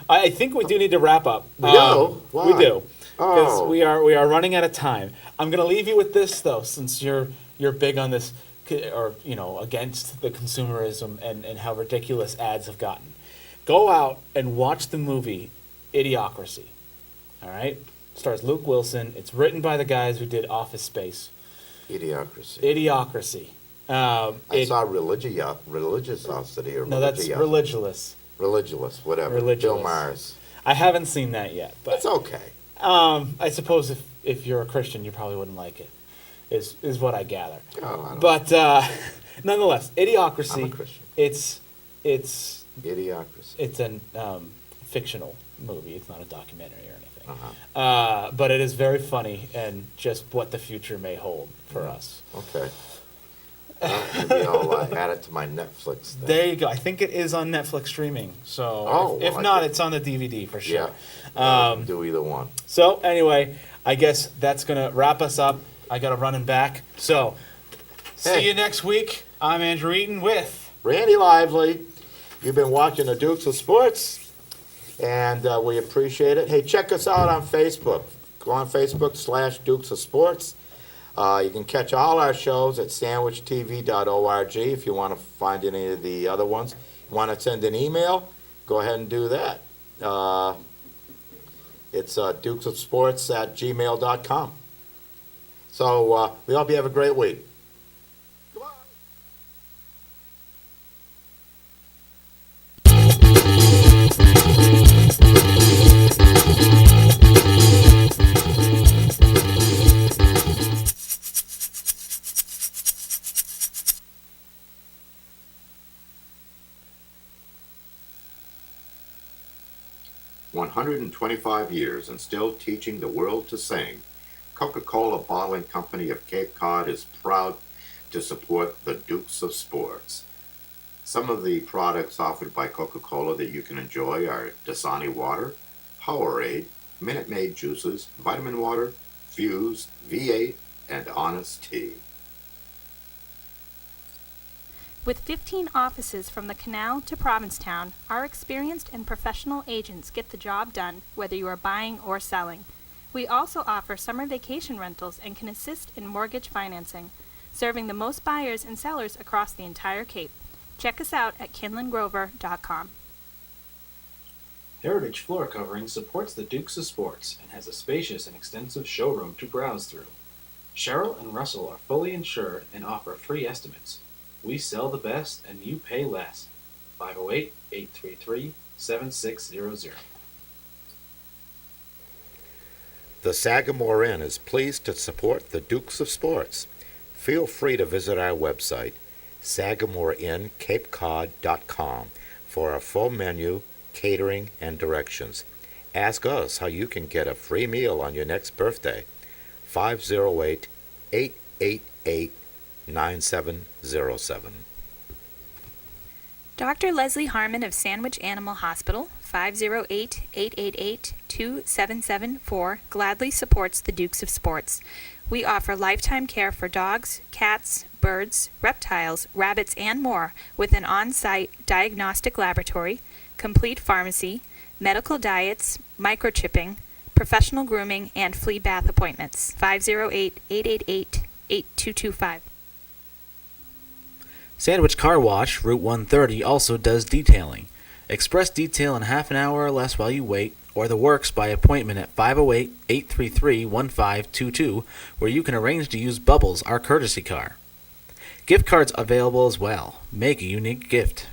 I think we do need to wrap up. We do? Why? We do. Because Oh. we are running out of time. I'm going to leave you with this though, since you're big on this, or against the consumerism and how ridiculous ads have gotten. Go out and watch the movie Idiocracy. All right, stars Luke Wilson. It's written by the guys who did Office Space. Idiocracy. Idiocracy. I saw religiosity or No, that's religious. religious. Religious, whatever. Religulous. Bill Maher's. I haven't seen that yet, but That's okay. I suppose if you're a Christian, you probably wouldn't like it. Is what I gather. Oh, I don't But nonetheless, Idiocracy. I'm a Christian. It's Idiocracy. it's an fictional movie. It's not a documentary or anything. Uh-huh. But it is very funny and just what the future may hold for Mm-hmm. us. Okay. Maybe I'll add it to my Netflix thing. There you go. I think it is on Netflix streaming. So Oh, if well, I not, could- it's on the DVD for sure. Yeah. Do either one. So anyway, I guess that's gonna wrap us up. I gotta run and back. So see Hey. you next week. I'm Andrew Eaton with Randy Lively, you've been watching the Dukes of Sports, and we appreciate it. Hey, check us out on Facebook. Go on Facebook/Dukes of Sports. You can catch all our shows at sandwichtv.org if you want to find any of the other ones. You want to send an email? Go ahead and do that. It's dukesofsports@gmail.com. So we hope you have a great week. Goodbye. "125 years and still teaching the world to sing, Coca-Cola Bottling Company of Cape Cod is proud to support the Dukes of Sports. Some of the products offered by Coca-Cola that you can enjoy are Dasani Water, Powerade, Minute Maid Juices, Vitamin Water, Fuse, V8, and Honest Tea. With 15 offices from the Canal to Provincetown, our experienced and professional agents get the job done whether you are buying or selling. We also offer summer vacation rentals and can assist in mortgage financing, serving the most buyers and sellers across the entire Cape. Check us out at kinlandgrover.com. Heritage Floor Covering supports the Dukes of Sports and has a spacious and extensive showroom to browse through. Cheryl and Russell are fully insured and offer free estimates. We sell the best and you pay less. 508-833-7600. The Sagamore Inn is pleased to support the Dukes of Sports. Feel free to visit our website, sagamoreincapecod.com, for a full menu, catering, and directions. Ask us how you can get a free meal on your next birthday. 508-888-9707. Dr. Leslie Harmon of Sandwich Animal Hospital, 508-888-2774, gladly supports the Dukes of Sports. We offer lifetime care for dogs, cats, birds, reptiles, rabbits, and more with an on-site diagnostic laboratory, complete pharmacy, medical diets, microchipping, professional grooming, and flea bath appointments. 508-888-8225. Sandwich Car Wash, Route 130, also does detailing. Express detail in half an hour or less while you wait, or the works by appointment at 508-833-1522, where you can arrange to use Bubbles, our courtesy car. Gift cards available as well. Make a unique gift.